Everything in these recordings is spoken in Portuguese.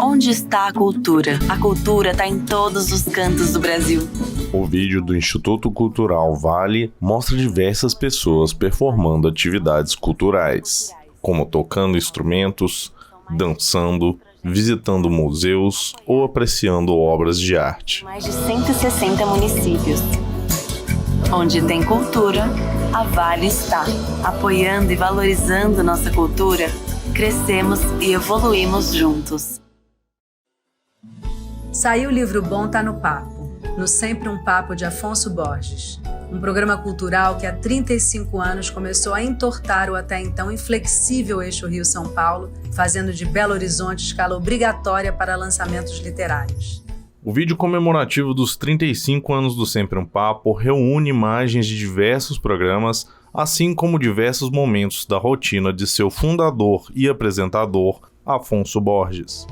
Onde está a cultura? A cultura está em todos os cantos do Brasil. O vídeo do Instituto Cultural Vale mostra diversas pessoas performando atividades culturais, como tocando instrumentos, dançando, visitando museus ou apreciando obras de arte. Mais de 160 municípios. Onde tem cultura, a Vale está. Apoiando e valorizando nossa cultura, crescemos e evoluímos juntos. Saiu o livro bom, tá no papo. No Sempre um Papo de Afonso Borges. Um programa cultural que há 35 anos começou a entortar o até então inflexível eixo Rio-São Paulo, fazendo de Belo Horizonte escala obrigatória para lançamentos literários. O vídeo comemorativo dos 35 anos do Sempre um Papo reúne imagens de diversos programas, assim como diversos momentos da rotina de seu fundador e apresentador, Afonso Borges.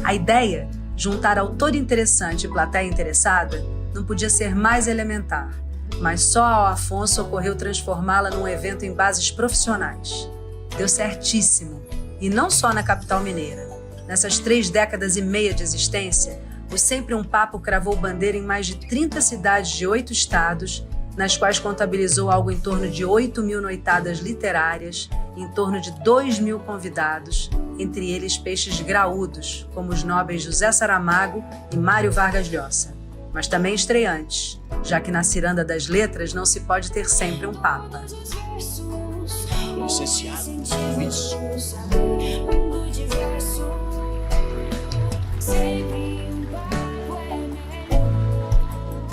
A ideia, juntar autor interessante e plateia interessada, não podia ser mais elementar, mas só ao Afonso ocorreu transformá-la num evento em bases profissionais. Deu certíssimo, e não só na capital mineira. Nessas 3 décadas e meia de existência, o Sempre um Papo cravou bandeira em mais de 30 cidades de 8 estados, nas quais contabilizou algo em torno de 8.000 noitadas literárias, em torno de 2.000 convidados, entre eles peixes graúdos, como os nobres José Saramago e Mário Vargas Llosa. Mas também estreantes, já que na ciranda das letras não se pode ter sempre um papa.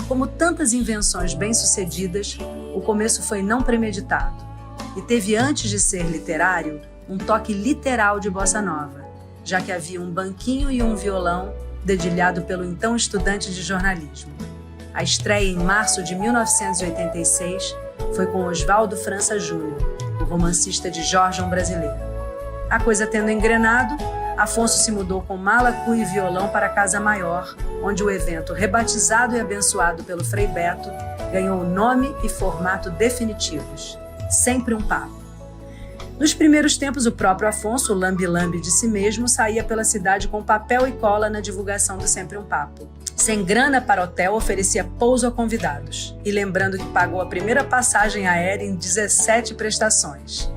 Como tantas invenções bem-sucedidas, o começo foi não premeditado e teve, antes de ser literário, um toque literal de bossa nova, já que havia um banquinho e um violão dedilhado pelo então estudante de jornalismo. A estreia em março de 1986 foi com Oswaldo França Júnior, o romancista de Jorjão brasileiro. A coisa tendo engrenado, Afonso se mudou com mala, cu e violão para a Casa Maior, onde o evento, rebatizado e abençoado pelo Frei Beto, ganhou nome e formato definitivos. Sempre um Papo. Nos primeiros tempos, o próprio Afonso, o lambe-lambe de si mesmo, saía pela cidade com papel e cola na divulgação do Sempre um Papo. Sem grana para hotel, oferecia pouso a convidados. E lembrando que pagou a primeira passagem aérea em 17 prestações.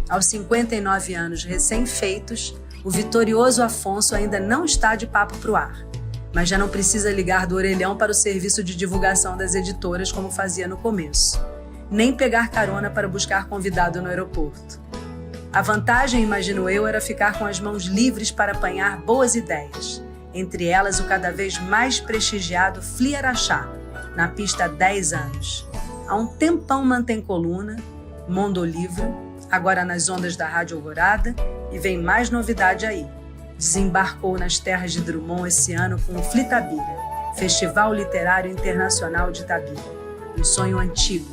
Aos 59 anos recém-feitos, o vitorioso Afonso ainda não está de papo pro ar, mas já não precisa ligar do orelhão para o serviço de divulgação das editoras como fazia no começo, nem pegar carona para buscar convidado no aeroporto. A vantagem, imagino eu, era ficar com as mãos livres para apanhar boas ideias, entre elas o cada vez mais prestigiado Fli Araxá, na pista há 10 anos. Há um tempão mantém coluna, Mondolivro, agora nas ondas da Rádio Alvorada, e vem mais novidade aí. Desembarcou nas terras de Drummond esse ano com o Flitabira, Festival Literário Internacional de Itabira. Um sonho antigo.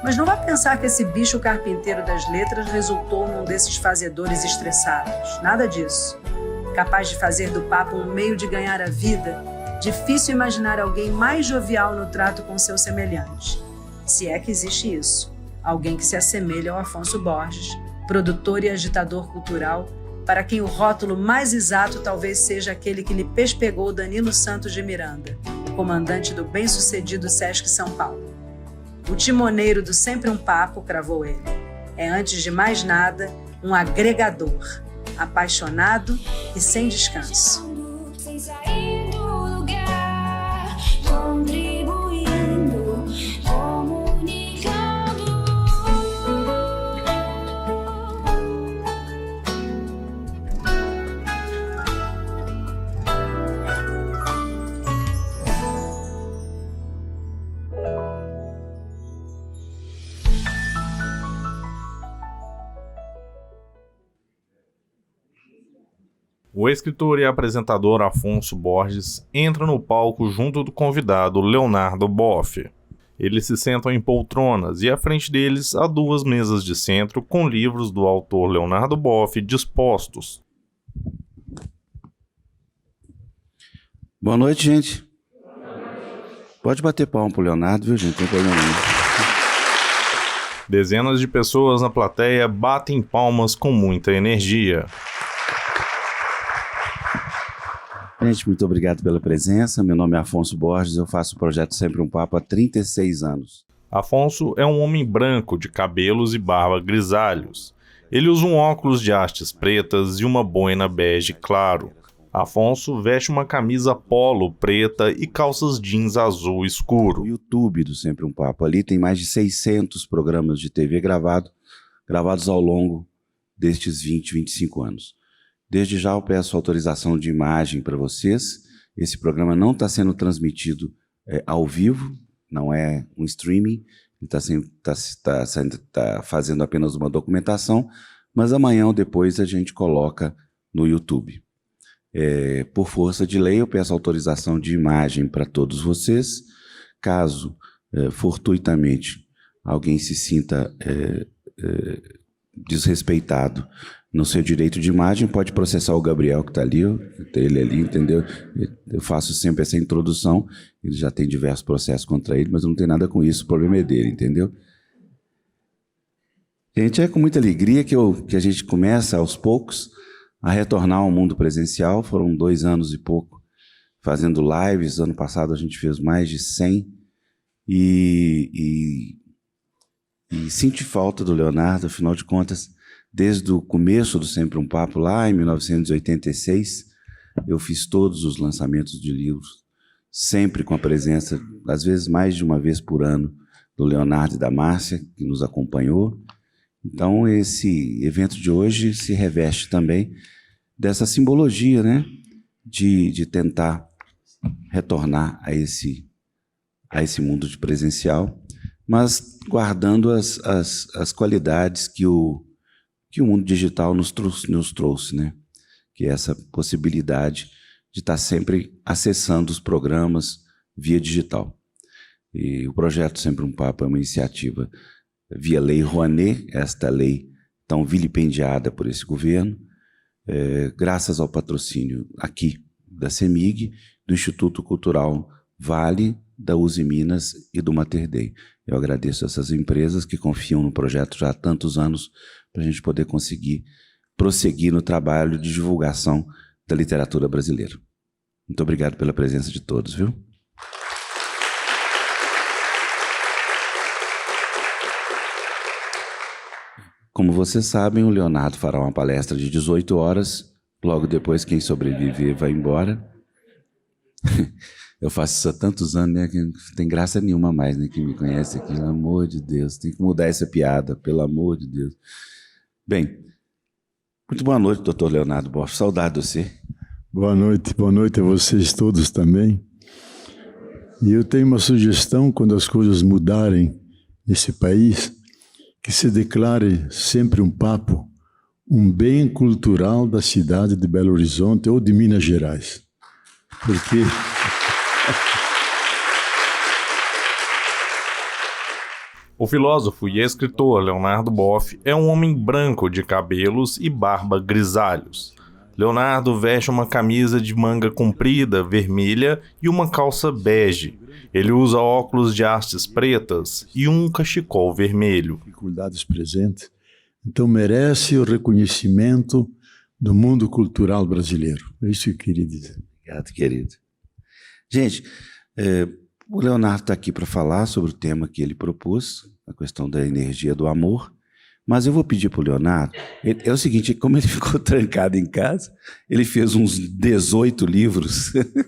Mas não vá pensar que esse bicho carpinteiro das letras resultou num desses fazedores estressados. Nada disso. Capaz de fazer do papo um meio de ganhar a vida, difícil imaginar alguém mais jovial no trato com seu semelhante. Se é que existe isso. Alguém que se assemelha ao Afonso Borges, produtor e agitador cultural, para quem o rótulo mais exato talvez seja aquele que lhe pespegou Danilo Santos de Miranda, comandante do bem-sucedido Sesc São Paulo. O timoneiro do Sempre um Papo, cravou ele, é antes de mais nada um agregador, apaixonado e sem descanso. O escritor e apresentador Afonso Borges entra no palco junto do convidado Leonardo Boff. Eles se sentam em poltronas e à frente deles há 2 mesas de centro com livros do autor Leonardo Boff dispostos. Boa noite, gente. Pode bater palma pro Leonardo, viu, gente? Não tem problema não. Dezenas de pessoas na plateia batem palmas com muita energia. Gente, muito obrigado pela presença. Meu nome é Afonso Borges, eu faço o projeto Sempre um Papo há 36 anos. Afonso é um homem branco de cabelos e barba grisalhos. Ele usa um óculos de hastes pretas e uma boina bege claro. Afonso veste uma camisa polo preta e calças jeans azul escuro. O YouTube do Sempre um Papo, ali tem mais de 600 programas de TV gravados ao longo destes 25 anos. Desde já eu peço autorização de imagem para vocês. Esse programa não está sendo transmitido ao vivo, não é um streaming, ele está fazendo apenas uma documentação, mas amanhã ou depois a gente coloca no YouTube. Por força de lei, eu peço autorização de imagem para todos vocês. Caso, fortuitamente, alguém se sinta desrespeitado no seu direito de imagem, pode processar o Gabriel, que está ali, ele ali, entendeu? Eu faço sempre essa introdução, ele já tem diversos processos contra ele, mas não tem nada com isso, o problema é dele, entendeu? Gente, é com muita alegria que a gente começa, aos poucos, a retornar ao mundo presencial. Foram 2 anos e pouco fazendo lives, ano passado a gente fez mais de 100, e senti falta do Leonardo, afinal de contas, desde o começo do Sempre um Papo, lá em 1986, eu fiz todos os lançamentos de livros, sempre com a presença, às vezes mais de uma vez por ano, do Leonardo e da Márcia, que nos acompanhou. Então, esse evento de hoje se reveste também dessa simbologia, né, de tentar retornar a esse mundo de presencial, mas guardando as qualidades que o mundo digital nos trouxe, né? Que é essa possibilidade de estar sempre acessando os programas via digital. E o projeto Sempre um Papo é uma iniciativa via Lei Rouanet, esta lei tão vilipendiada por esse governo, graças ao patrocínio aqui da CEMIG, do Instituto Cultural Vale, da Uzi Minas e do Mater Dei. Eu agradeço a essas empresas que confiam no projeto já há tantos anos, para a gente poder conseguir prosseguir no trabalho de divulgação da literatura brasileira. Muito obrigado pela presença de todos, viu? Como vocês sabem, o Leonardo fará uma palestra de 18 horas, logo depois quem sobreviver vai embora. Eu faço isso há tantos anos, né, que não tem graça nenhuma mais, né, quem me conhece aqui, pelo amor de Deus, tem que mudar essa piada, pelo amor de Deus. Bem, muito boa noite, doutor Leonardo Boff, saudade de você. Boa noite a vocês todos também. E eu tenho uma sugestão, quando as coisas mudarem nesse país, que se declare Sempre um Papo um bem cultural da cidade de Belo Horizonte ou de Minas Gerais. Porque... O filósofo e escritor Leonardo Boff é um homem branco de cabelos e barba grisalhos. Leonardo veste uma camisa de manga comprida, vermelha, e uma calça bege. Ele usa óculos de hastes pretas e um cachecol vermelho. Dificuldades presentes. Então merece o reconhecimento do mundo cultural brasileiro. É isso que eu queria dizer. Obrigado, querido. Gente, o Leonardo está aqui para falar sobre o tema que ele propôs, a questão da energia do amor, mas eu vou pedir para o Leonardo, é o seguinte, como ele ficou trancado em casa, ele fez uns 18 livros, então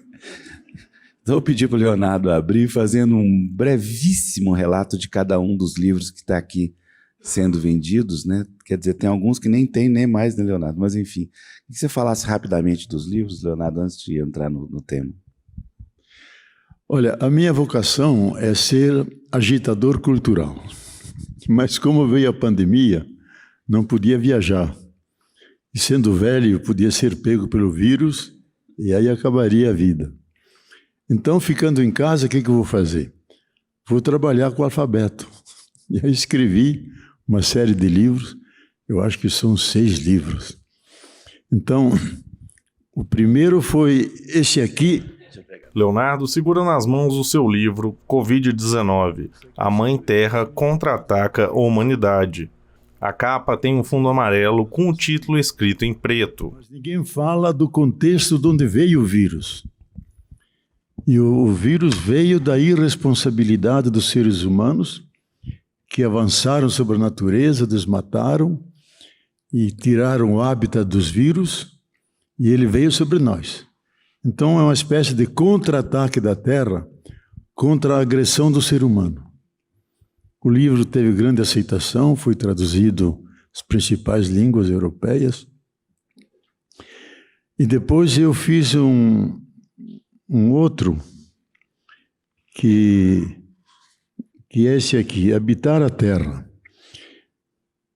eu vou pedir para o Leonardo abrir, fazendo um brevíssimo relato de cada um dos livros que está aqui sendo vendidos, né? Quer dizer, tem alguns que nem tem nem mais, né, Leonardo? Mas enfim, que você falasse rapidamente dos livros, Leonardo, antes de entrar no tema. Olha, a minha vocação é ser agitador cultural, mas como veio a pandemia, não podia viajar. E sendo velho, podia ser pego pelo vírus e aí acabaria a vida. Então, ficando em casa, o que eu vou fazer? Vou trabalhar com o alfabeto. E aí escrevi uma série de livros, eu acho que são 6 livros. Então, o primeiro foi esse aqui. Leonardo segura nas mãos o seu livro Covid-19, A Mãe Terra Contra-Ataca a Humanidade. A capa tem um fundo amarelo com o título escrito em preto. Mas ninguém fala do contexto de onde veio o vírus. E o vírus veio da irresponsabilidade dos seres humanos que avançaram sobre a natureza, desmataram e tiraram o hábitat dos vírus, e ele veio sobre nós. Então é uma espécie de contra-ataque da Terra contra a agressão do ser humano. O livro teve grande aceitação, foi traduzido às principais línguas europeias. E depois eu fiz um outro, que é esse aqui, Habitar a Terra,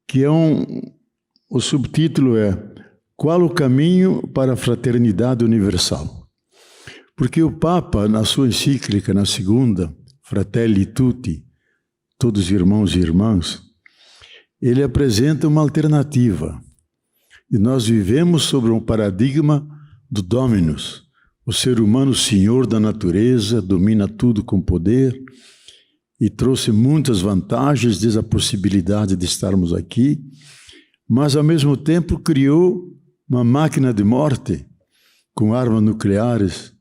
que é o subtítulo é Qual o caminho para a fraternidade universal? Porque o Papa, na sua encíclica, na segunda, Fratelli Tutti, todos irmãos e irmãs, ele apresenta uma alternativa. E nós vivemos sobre um paradigma do Dominus. O ser humano, senhor da natureza, domina tudo com poder e trouxe muitas vantagens, desde a possibilidade de estarmos aqui, mas ao mesmo tempo criou uma máquina de morte com armas nucleares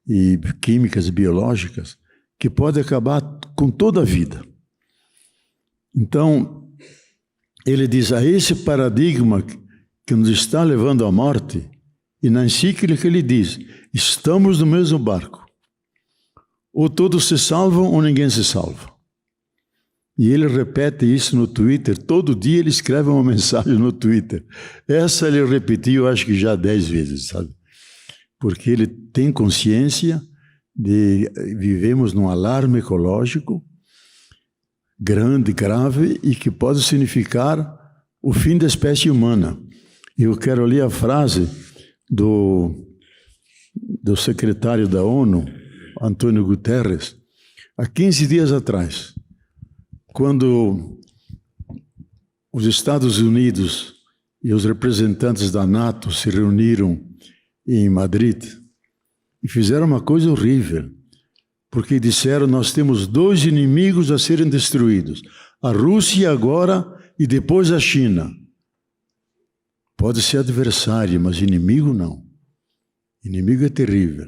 e químicas e biológicas que pode acabar com toda a vida. Então, ele diz, a esse paradigma que nos está levando à morte, e na encíclica ele diz, estamos no mesmo barco. Ou todos se salvam ou ninguém se salva. E ele repete isso no Twitter, todo dia ele escreve uma mensagem no Twitter. Essa ele repetiu, acho que já 10 vezes, sabe? Porque ele tem consciência de vivemos num alarme ecológico grande, grave, e que pode significar o fim da espécie humana. E eu quero ler a frase do secretário da ONU, Antônio Guterres, há 15 dias atrás, quando os Estados Unidos e os representantes da NATO se reuniram em Madrid e fizeram uma coisa horrível, porque disseram, nós temos 2 inimigos a serem destruídos, a Rússia agora e depois a China. Pode ser adversário, mas inimigo não. Inimigo é terrível.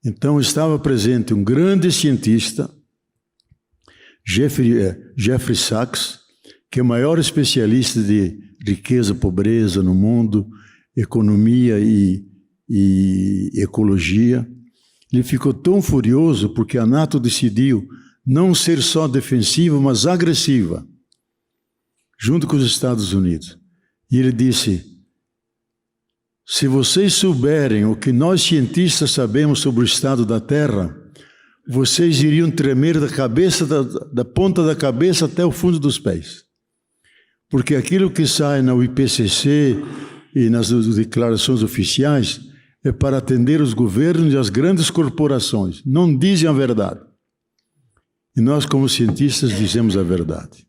Então estava presente um grande cientista, Jeffrey Sachs, que é o maior especialista de riqueza e pobreza no mundo, economia e ecologia. Ele ficou tão furioso porque a NATO decidiu não ser só defensiva, mas agressiva, junto com os Estados Unidos. E ele disse, se vocês souberem o que nós cientistas sabemos sobre o estado da Terra, vocês iriam tremer da cabeça, da ponta da cabeça até o fundo dos pés. Porque aquilo que sai na IPCC e nas declarações oficiais é para atender os governos e as grandes corporações. Não dizem a verdade. E nós, como cientistas, dizemos a verdade.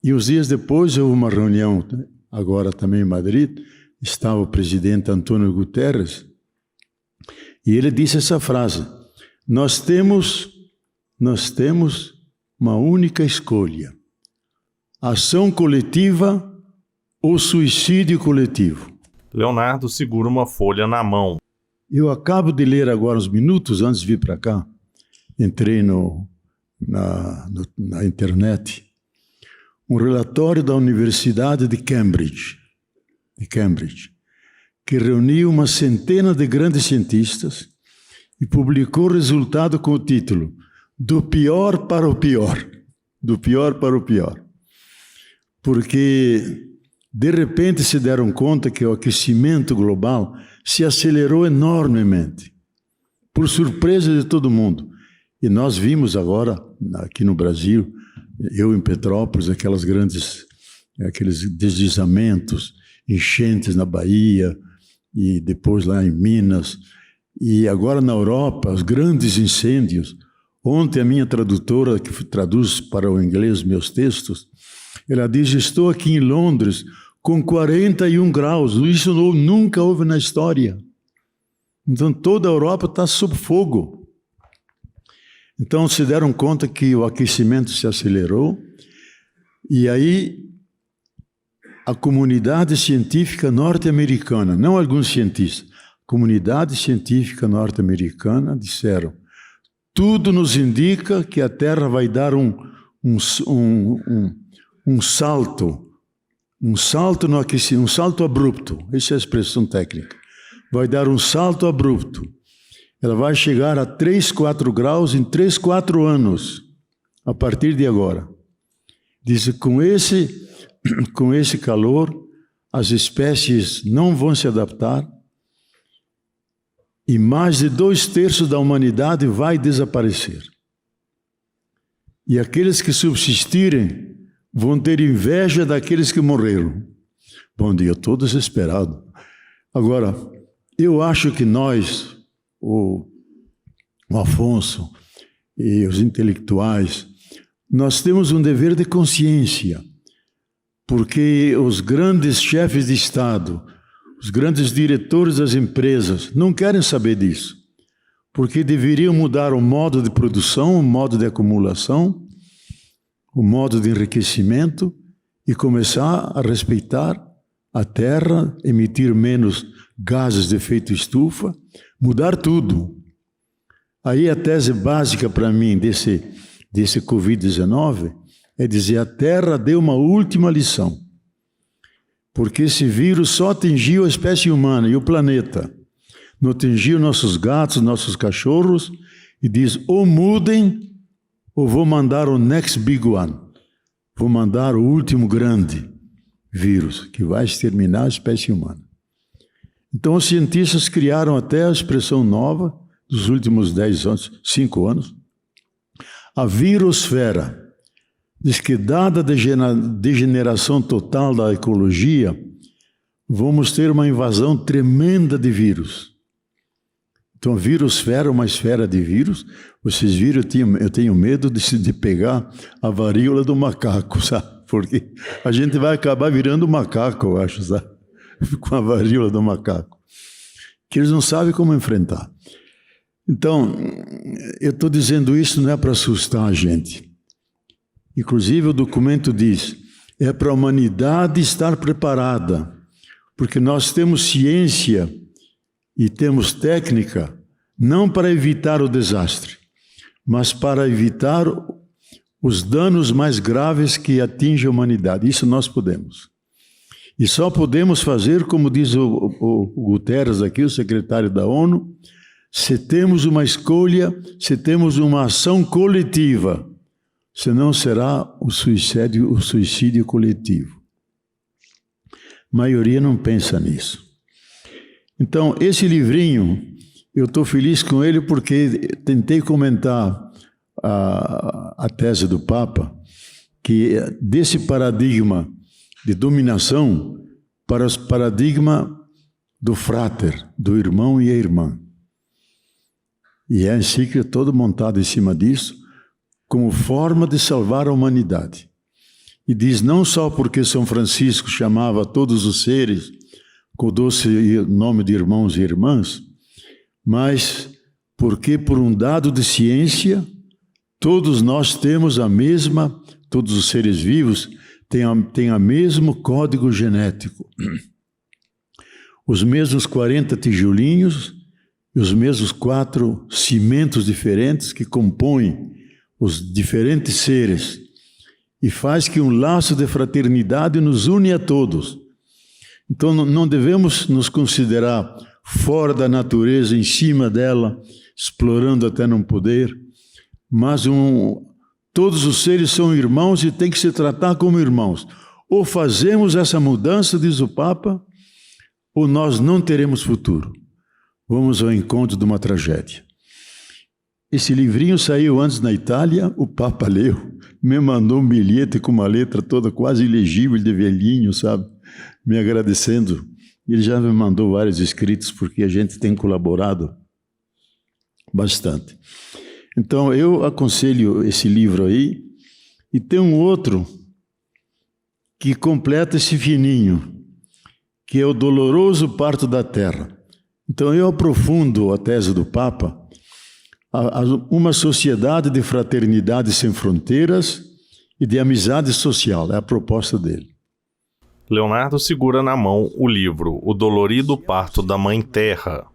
E uns dias depois, houve uma reunião, agora também em Madrid, estava o presidente Antônio Guterres, e ele disse essa frase, nós temos uma única escolha, ação coletiva ou suicídio coletivo. Leonardo segura uma folha na mão. Eu acabo de ler agora, uns minutos antes de vir para cá, entrei na internet, um relatório da Universidade de Cambridge, que reuniu uma centena de grandes cientistas e publicou o resultado com o título Do pior para o pior. Do pior para o pior. Porque, de repente, se deram conta que o aquecimento global se acelerou enormemente, por surpresa de todo mundo. E nós vimos agora, aqui no Brasil, eu em Petrópolis, aqueles deslizamentos, enchentes na Bahia, e depois lá em Minas, e agora na Europa, os grandes incêndios. Ontem a minha tradutora, que traduz para o inglês meus textos, ela diz, estou aqui em Londres com 41 graus, isso nunca houve na história. Então toda a Europa está sob fogo. Então se deram conta que o aquecimento se acelerou, E aí, a comunidade científica norte-americana, não alguns cientistas, a comunidade científica norte-americana disseram: tudo nos indica que a Terra vai dar um salto no aquecimento, um salto abrupto. Essa é a expressão técnica. Vai dar um salto abrupto. Ela vai chegar a 3, 4 graus em 3, 4 anos, a partir de agora. Diz que com esse calor, as espécies não vão se adaptar e mais de 2/3 da humanidade vai desaparecer. E aqueles que subsistirem vão ter inveja daqueles que morreram. Bom dia, eu estou desesperado. Agora, eu acho que nós, o Afonso e os intelectuais, nós temos um dever de consciência, porque os grandes chefes de Estado, os grandes diretores das empresas não querem saber disso, porque deveriam mudar o modo de produção, o modo de acumulação, o modo de enriquecimento e começar a respeitar a terra, emitir menos gases de efeito estufa, mudar tudo. Aí a tese básica para mim desse Covid-19 é dizer: a Terra deu uma última lição, porque esse vírus só atingiu a espécie humana e o planeta, não atingiu nossos gatos, nossos cachorros, e diz: ou mudem, ou vou mandar o next big one, vou mandar o último grande vírus, que vai exterminar a espécie humana. Então os cientistas criaram até a expressão nova dos últimos 10 anos, 5 anos, a virosfera. Diz que, dada a degeneração total da ecologia, vamos ter uma invasão tremenda de vírus. Então, a virosfera é uma esfera de vírus. Vocês viram, eu tenho medo de pegar a varíola do macaco, sabe? Porque a gente vai acabar virando macaco, eu acho, sabe? Com a varíola do macaco. Que eles não sabem como enfrentar. Então, eu estou dizendo isso não é para assustar a gente. Inclusive, o documento diz: é para a humanidade estar preparada, porque nós temos ciência e temos técnica, não para evitar o desastre, mas para evitar os danos mais graves que atingem a humanidade. Isso nós podemos. E só podemos fazer, como diz o Guterres aqui, o secretário da ONU, se temos uma escolha, se temos uma ação coletiva, senão será o suicídio coletivo. A maioria não pensa nisso. Então, esse livrinho, eu estou feliz com ele porque tentei comentar a tese do Papa, que desse paradigma de dominação para o paradigma do frater, do irmão e a irmã. E a encíclica toda montada em cima disso, como forma de salvar a humanidade. E diz: não só porque São Francisco chamava todos os seres com o doce nome de irmãos e irmãs, mas porque, por um dado de ciência, todos nós temos todos os seres vivos têm o mesmo código genético. Os mesmos 40 tijolinhos e os mesmos 4 cimentos diferentes que compõem os diferentes seres, e faz que um laço de fraternidade nos une a todos. Então não devemos nos considerar fora da natureza, em cima dela, explorando até não poder, mas todos os seres são irmãos e têm que se tratar como irmãos. Ou fazemos essa mudança, diz o Papa, ou nós não teremos futuro. Vamos ao encontro de uma tragédia. Esse livrinho saiu antes na Itália, o Papa leu, me mandou um bilhete com uma letra toda quase ilegível de velhinho, sabe? Me agradecendo. Ele já me mandou vários escritos, porque a gente tem colaborado bastante. Então, eu aconselho esse livro aí, e tem um outro que completa esse fininho, que é o Doloroso Parto da Terra. Então, eu aprofundo a tese do Papa, uma sociedade de fraternidade sem fronteiras e de amizade social. É a proposta dele. Leonardo segura na mão o livro O Dolorido Parto da Mãe Terra.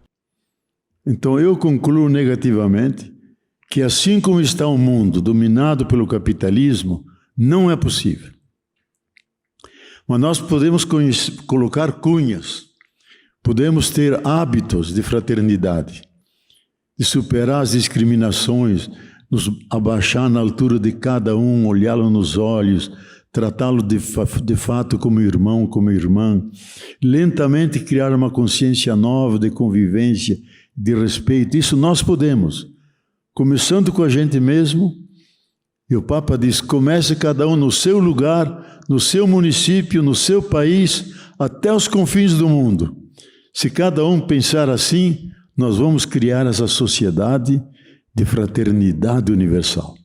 Então eu concluo negativamente que assim como está o mundo dominado pelo capitalismo, não é possível. Mas nós podemos colocar cunhas, podemos ter hábitos de fraternidade, de superar as discriminações, nos abaixar na altura de cada um, olhá-lo nos olhos, tratá-lo de fato como irmão, como irmã, lentamente criar uma consciência nova de convivência, de respeito. Isso nós podemos, começando com a gente mesmo. E o Papa diz, comece cada um no seu lugar, no seu município, no seu país, até os confins do mundo. Se cada um pensar assim, nós vamos criar essa sociedade de fraternidade universal.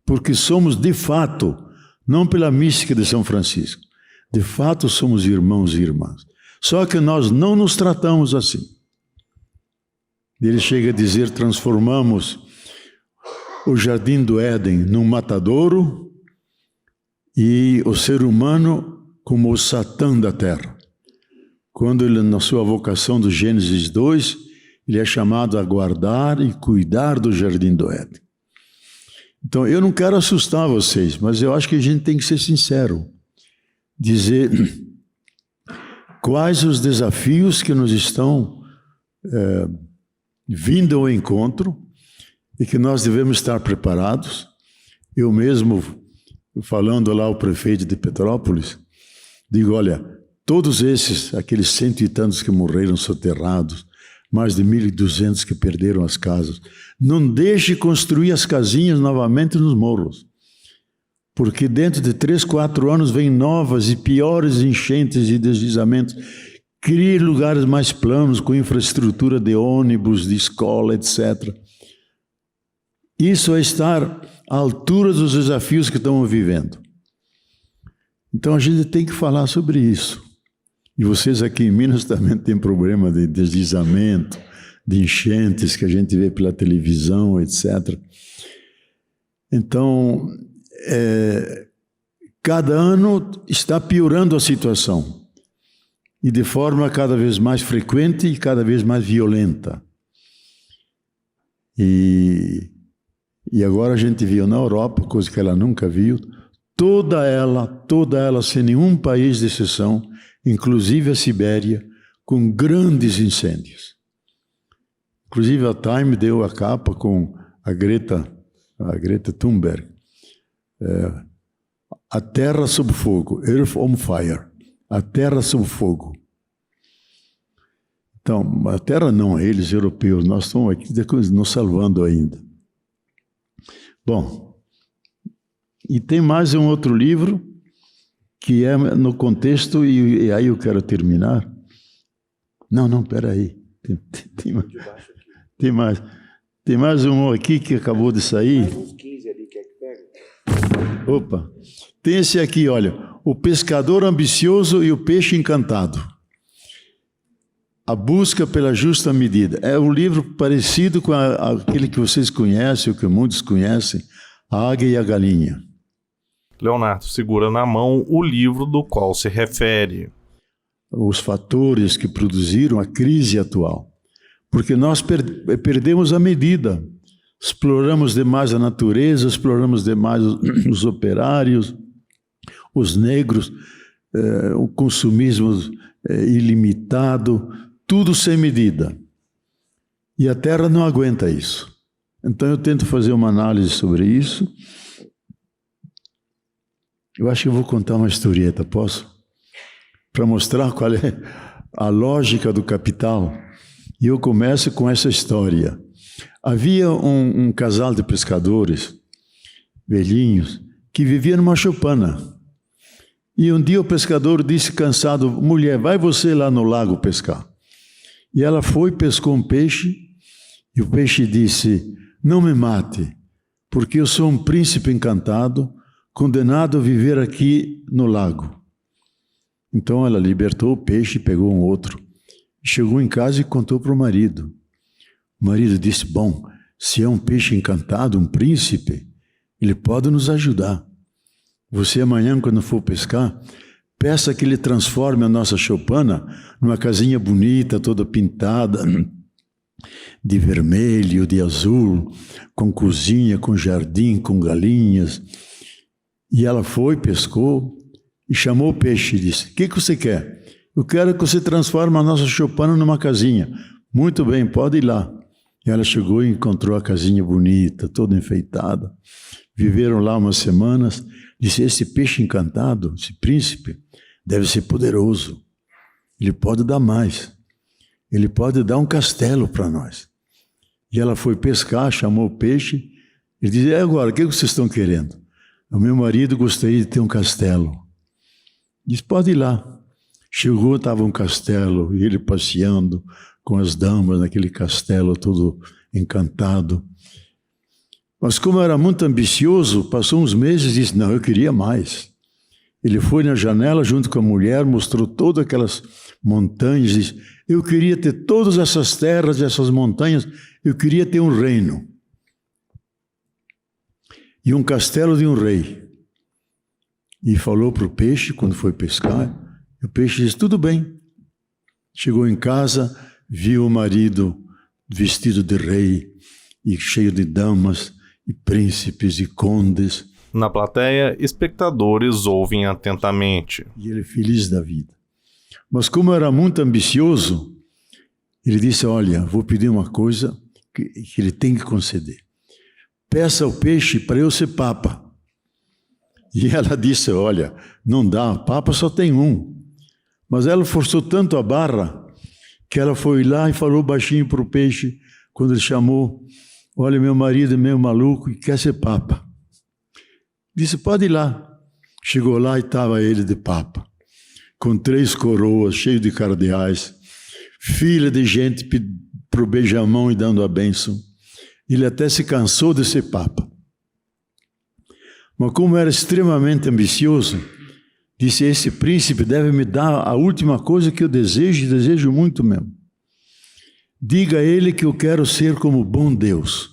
Porque somos, de fato, não pela mística de São Francisco, de fato somos irmãos e irmãs. Só que nós não nos tratamos assim. Ele chega a dizer, transformamos o jardim do Éden num matadouro e o ser humano como o Satã da terra. Quando ele, na sua vocação do Gênesis 2, ele é chamado a guardar e cuidar do jardim do Éden. Então, eu não quero assustar vocês, mas eu acho que a gente tem que ser sincero. Dizer quais os desafios que nos estão vindo ao encontro e que nós devemos estar preparados. Eu mesmo, falando lá ao prefeito de Petrópolis, digo, olha, todos esses, aqueles 100 e tantos que morreram soterrados, mais de 1.200 que perderam as casas, não deixe construir as casinhas novamente nos morros, porque dentro de 3, 4 anos vem novas e piores enchentes e deslizamentos. Crie lugares mais planos, com infraestrutura de ônibus, de escola, etc. Isso é estar à altura dos desafios que estamos vivendo. Então a gente tem que falar sobre isso. E vocês aqui em Minas também têm problema de deslizamento, de enchentes que a gente vê pela televisão, etc. Então, cada ano está piorando a situação. E de forma cada vez mais frequente e cada vez mais violenta. E agora a gente viu na Europa, coisa que ela nunca viu, toda ela, sem nenhum país de exceção, inclusive a Sibéria, com grandes incêndios. Inclusive a Time deu a capa com a Greta Thunberg. A Terra sob fogo, Earth on Fire. A Terra sob fogo. Então, a Terra não, eles europeus, nós estamos aqui nos salvando ainda. Bom, e tem mais um outro livro, que é no contexto, e aí eu quero terminar. Não, peraí. Tem mais um aqui que acabou de sair. Mais uns 15 ali, quer que pega? Opa, tem esse aqui, olha, O Pescador Ambicioso e o Peixe Encantado. A Busca pela Justa Medida. É um livro parecido com aquele que vocês conhecem, ou que muitos conhecem, A Águia e a Galinha. Leonardo segura na mão o livro do qual se refere. Os fatores que produziram a crise atual. Porque nós perdemos a medida. Exploramos demais a natureza, exploramos demais os operários, os negros, o consumismo ilimitado, tudo sem medida. E a Terra não aguenta isso. Então eu tento fazer uma análise sobre isso. Eu acho que eu vou contar uma historieta, posso? Para mostrar qual é a lógica do capital. E eu começo com essa história. Havia um casal de pescadores, velhinhos, que vivia numa choupana. E um dia o pescador disse, cansado, mulher, vai você lá no lago pescar. E ela foi, pescou um peixe, e o peixe disse, não me mate, porque eu sou um príncipe encantado, condenado a viver aqui no lago. Então ela libertou o peixe e pegou um outro. Chegou em casa e contou para o marido. O marido disse, bom, se é um peixe encantado, um príncipe, ele pode nos ajudar. você amanhã, quando for pescar, peça que ele transforme a nossa choupana numa casinha bonita, toda pintada, de vermelho, de azul, com cozinha, com jardim, com galinhas. E ela foi, pescou e chamou o peixe e disse: o que você quer? Eu quero que você transforme a nossa choupana numa casinha. Muito bem, pode ir lá. E ela chegou e encontrou a casinha bonita, toda enfeitada. Viveram lá umas semanas. Disse: esse peixe encantado, esse príncipe, deve ser poderoso. Ele pode dar mais. Ele pode dar um castelo para nós. E ela foi pescar, chamou o peixe. Ele disse: e agora, o que vocês estão querendo? O meu marido gostaria de ter um castelo. Disse: pode ir lá. Chegou, estava um castelo, e ele passeando com as damas naquele castelo todo encantado. Mas como era muito ambicioso, passou uns meses e disse: não, eu queria mais. Ele foi na janela junto com a mulher, mostrou todas aquelas montanhas, disse: eu queria ter todas essas terras, essas montanhas, eu queria ter um reino. E um castelo de um rei. E falou para o peixe, quando foi pescar, o peixe disse: tudo bem. Chegou em casa, viu o marido vestido de rei, e cheio de damas, e príncipes, e condes. Na plateia, espectadores ouvem atentamente. E ele feliz da vida. Mas como era muito ambicioso, ele disse: olha, vou pedir uma coisa que ele tem que conceder. Peça ao peixe para eu ser papa. E ela disse: olha, não dá, papa só tem um. Mas ela forçou tanto a barra que ela foi lá e falou baixinho para o peixe, quando ele chamou: olha, meu marido é meio maluco e quer ser papa. Disse: pode ir lá. Chegou lá e estava ele de papa, com 3 coroas, cheio de cardeais, fila de gente para o beijamão e dando a bênção. Ele até se cansou de ser papa. Mas como era extremamente ambicioso, disse: esse príncipe deve me dar a última coisa que eu desejo, e desejo muito mesmo. Diga a ele que eu quero ser como o bom Deus,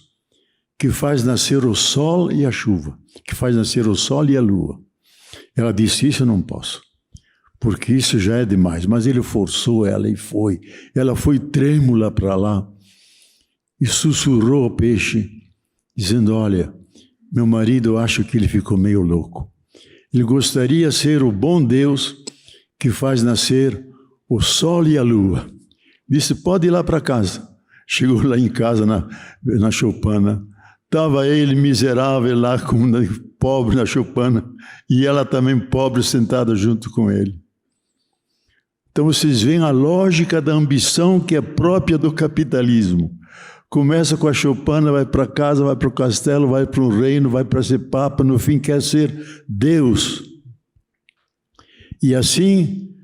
que faz nascer o sol e a chuva, que faz nascer o sol e a lua. Ela disse: isso eu não posso, porque isso já é demais. Mas ele forçou ela e foi. Ela foi trêmula para lá e sussurrou ao peixe, dizendo: olha, meu marido, eu acho que ele ficou meio louco. Ele gostaria de ser o bom Deus que faz nascer o sol e a lua. Disse: pode ir lá para casa. Chegou lá em casa, na choupana. Estava ele miserável lá, pobre na choupana, e ela também pobre, sentada junto com ele. Então vocês veem a lógica da ambição que é própria do capitalismo. Começa com a choupana, vai para casa, vai para o castelo, vai para um reino, vai para ser papa, no fim quer ser Deus. E assim,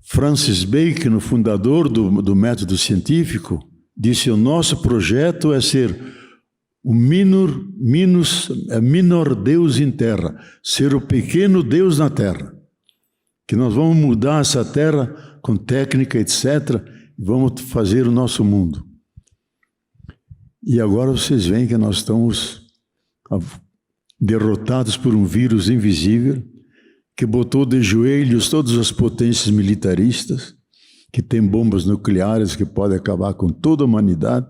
Francis Bacon, o fundador do método científico, disse: o nosso projeto é ser o menor Deus em terra, ser o pequeno Deus na terra. Que nós vamos mudar essa terra com técnica, etc., e vamos fazer o nosso mundo. E agora vocês veem que nós estamos derrotados por um vírus invisível que botou de joelhos todas as potências militaristas, que tem bombas nucleares que podem acabar com toda a humanidade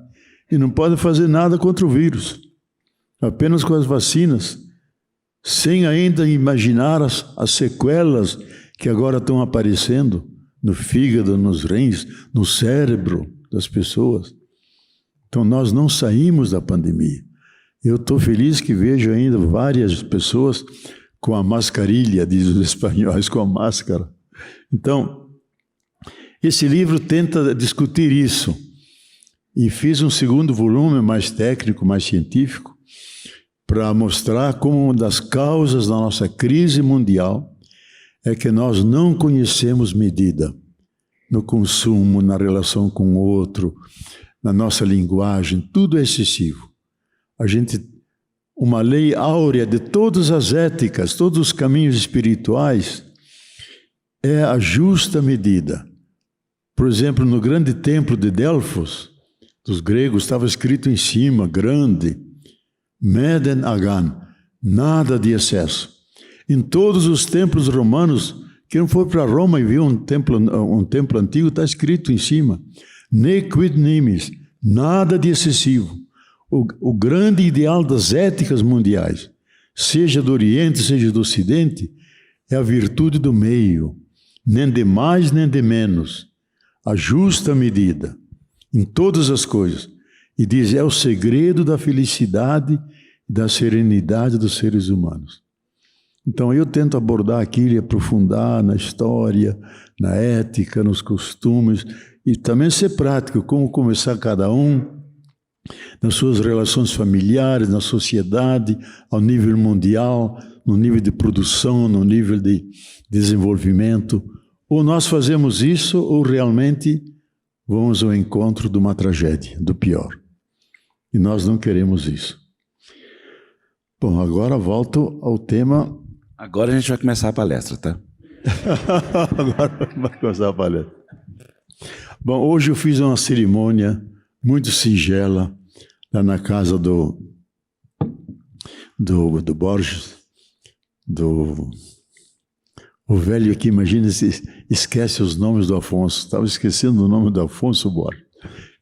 e não podem fazer nada contra o vírus, apenas com as vacinas, sem ainda imaginar as sequelas que agora estão aparecendo no fígado, nos rins, no cérebro das pessoas. Então, nós não saímos da pandemia. Eu estou feliz que vejo ainda várias pessoas com a mascarilha, diz os espanhóis, com a máscara. Então, esse livro tenta discutir isso. E fiz um segundo volume mais técnico, mais científico, para mostrar como uma das causas da nossa crise mundial é que nós não conhecemos medida no consumo, na relação com o outro, na nossa linguagem, tudo é excessivo. Uma lei áurea de todas as éticas, todos os caminhos espirituais, é a justa medida. Por exemplo, no grande templo de Delfos, dos gregos, estava escrito em cima, grande, Meden Agan, nada de excesso. Em todos os templos romanos, quem foi para Roma e viu um templo antigo, está escrito em cima, ne quid nimis, nada de excessivo. O grande ideal das éticas mundiais, seja do Oriente, seja do Ocidente, é a virtude do meio, nem de mais nem de menos, a justa medida, em todas as coisas. E diz, é o segredo da felicidade e da serenidade dos seres humanos. Então eu tento abordar aquilo e aprofundar na história, na ética, nos costumes, e também ser prático, como começar cada um nas suas relações familiares, na sociedade, ao nível mundial, no nível de produção, no nível de desenvolvimento. Ou nós fazemos isso, ou realmente vamos ao encontro de uma tragédia, do pior. E nós não queremos isso. Bom, agora volto ao tema. Agora a gente vai começar a palestra, tá? Agora vai começar a palestra. Bom, hoje eu fiz uma cerimônia muito singela, lá na casa do Borges, o velho aqui, imagina se esquece os nomes do Afonso. Estava esquecendo o nome do Afonso Borges.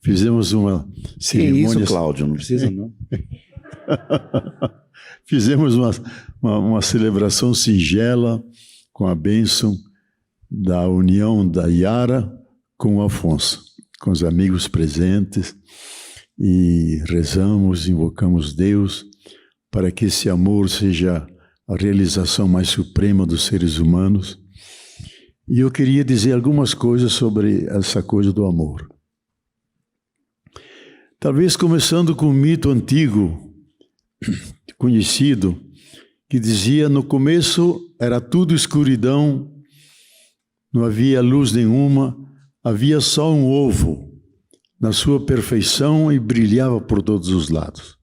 Fizemos uma cerimônia... Que isso, Cláudio? Não precisa, não. Fizemos uma celebração singela com a bênção da união da Yara com o Afonso, com os amigos presentes, e rezamos, invocamos Deus para que esse amor seja a realização mais suprema dos seres humanos. E eu queria dizer algumas coisas sobre essa coisa do amor. Talvez começando com um mito antigo, conhecido, que dizia: no começo era tudo escuridão, não havia luz nenhuma, havia só um ovo na sua perfeição e brilhava por todos os lados.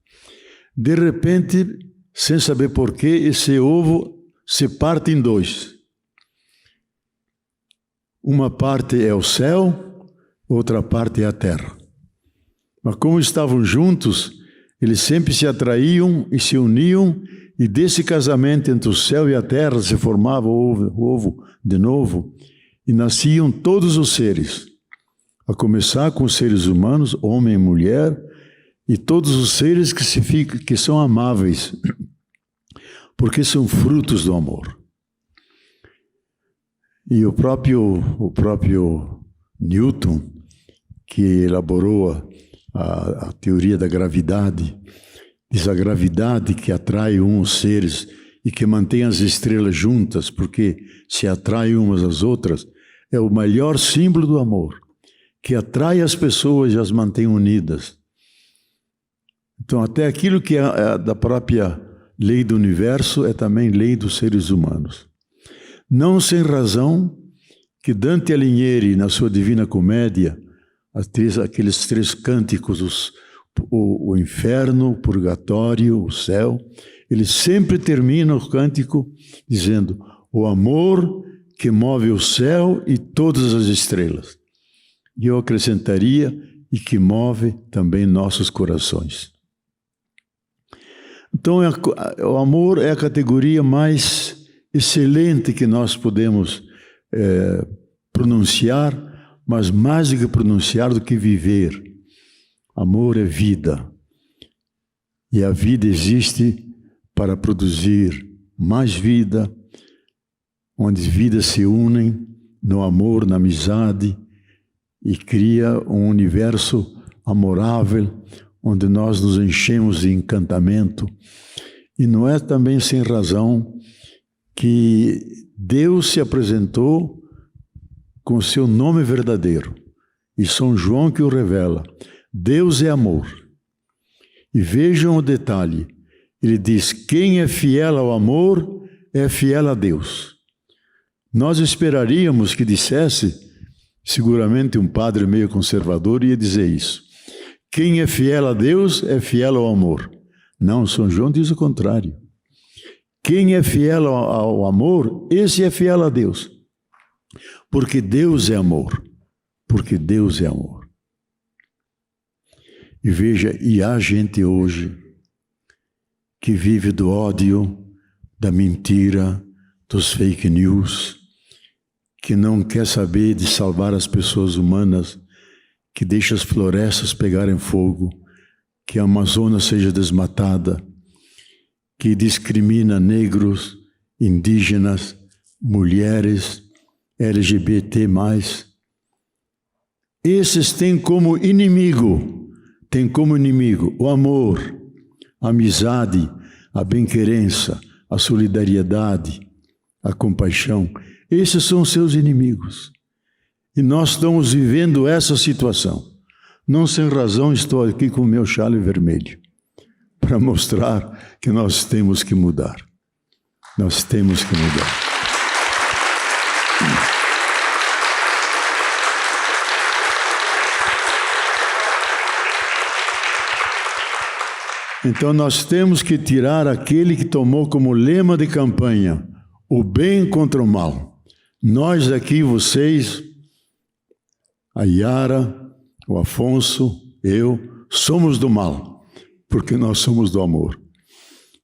De repente, sem saber porquê, esse ovo se parte em dois. Uma parte é o céu, outra parte é a terra. Mas como estavam juntos, eles sempre se atraíam e se uniam, e desse casamento entre o céu e a terra se formava o ovo de novo, e nasciam todos os seres, a começar com os seres humanos, homem e mulher, e todos os seres que são amáveis, porque são frutos do amor. E o próprio Newton, que elaborou a teoria da gravidade, diz a gravidade que atrai uns seres e que mantém as estrelas juntas, porque se atraem umas às outras, é o melhor símbolo do amor, que atrai as pessoas e as mantém unidas. Então, até aquilo que é da própria lei do universo é também lei dos seres humanos. Não sem razão que Dante Alighieri, na sua Divina Comédia, aqueles três cânticos, o inferno, o purgatório, o céu, ele sempre termina o cântico dizendo: o amor que move o céu e todas as estrelas. E eu acrescentaria: e que move também nossos corações. Então, o amor é a categoria mais excelente que nós podemos pronunciar, mas mais do que pronunciar, do que viver. Amor é vida. E a vida existe para produzir mais vida, onde vidas se unem no amor, na amizade, e cria um universo amorável, onde nós nos enchemos de encantamento. E não é também sem razão que Deus se apresentou com seu nome verdadeiro. E São João que o revela. Deus é amor. E vejam o detalhe. Ele diz: quem é fiel ao amor é fiel a Deus. Nós esperaríamos que dissesse, seguramente um padre meio conservador ia dizer isso: quem é fiel a Deus é fiel ao amor. Não, São João diz o contrário. Quem é fiel ao amor, esse é fiel a Deus. Porque Deus é amor. Porque Deus é amor. E veja, e há gente hoje que vive do ódio, da mentira, dos fake news, que não quer saber de salvar as pessoas humanas, que deixa as florestas pegarem fogo, que a Amazônia seja desmatada, que discrimina negros, indígenas, mulheres, LGBT+. Esses têm como inimigo o amor, a amizade, a bem-querença, a solidariedade, a compaixão. Esses são seus inimigos. E nós estamos vivendo essa situação. Não sem razão estou aqui com o meu chale vermelho, para mostrar que nós temos que mudar. Nós temos que mudar. Então nós temos que tirar aquele que tomou como lema de campanha o bem contra o mal. Nós aqui, vocês, a Yara, o Afonso, eu, somos do mal, porque nós somos do amor.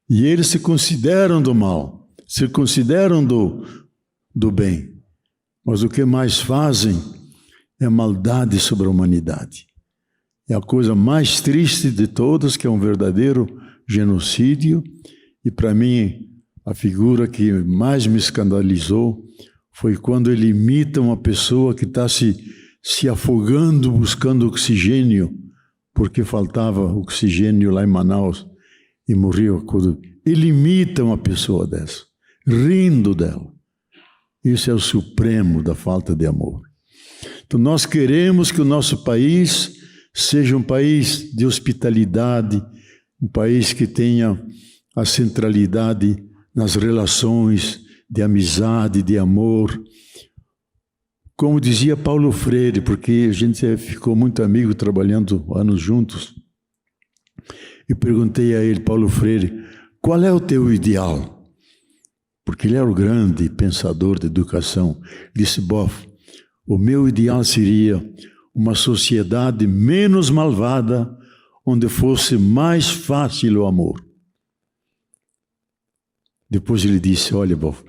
E eles se consideram do mal, se consideram do bem. Mas o que mais fazem é maldade sobre a humanidade. É a coisa mais triste de todas, que é um verdadeiro genocídio. E para mim, a figura que mais me escandalizou foi quando ele imita uma pessoa que está se afogando, buscando oxigênio, porque faltava oxigênio lá em Manaus e morreu. Ele imita uma pessoa dessa, rindo dela. Isso é o supremo da falta de amor. Então nós queremos que o nosso país seja um país de hospitalidade, um país que tenha a centralidade nas relações de amizade, de amor. Como dizia Paulo Freire, porque a gente ficou muito amigo trabalhando anos juntos, e perguntei a ele, Paulo Freire, qual é o teu ideal? Porque ele era o grande pensador da educação. Ele disse, Boff, o meu ideal seria uma sociedade menos malvada, onde fosse mais fácil o amor. Depois ele disse, olha, Boff,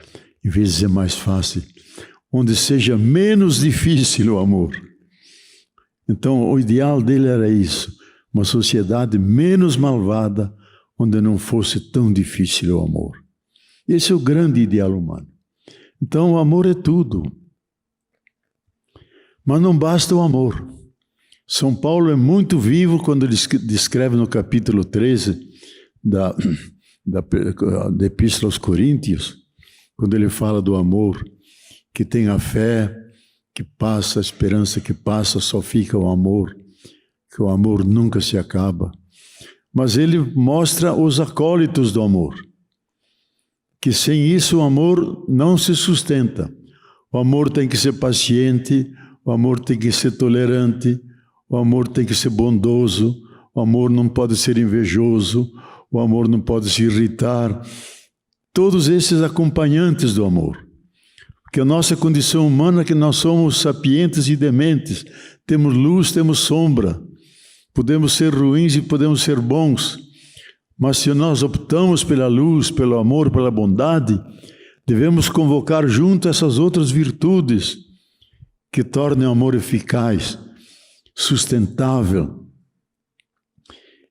em vez de ser mais fácil, onde seja menos difícil o amor. Então, o ideal dele era isso, uma sociedade menos malvada, onde não fosse tão difícil o amor. Esse é o grande ideal humano. Então, o amor é tudo. Mas não basta o amor. São Paulo é muito vivo quando ele descreve no capítulo 13 da Epístola aos Coríntios, quando ele fala do amor, que tem a fé que passa, a esperança que passa, só fica o amor, que o amor nunca se acaba. Mas ele mostra os acólitos do amor, que sem isso o amor não se sustenta. O amor tem que ser paciente, o amor tem que ser tolerante, o amor tem que ser bondoso, o amor não pode ser invejoso, o amor não pode se irritar. Todos esses acompanhantes do amor. Porque a nossa condição humana é que nós somos sapientes e dementes. Temos luz, temos sombra. Podemos ser ruins e podemos ser bons. Mas se nós optamos pela luz, pelo amor, pela bondade, devemos convocar junto essas outras virtudes que tornem o amor eficaz, sustentável.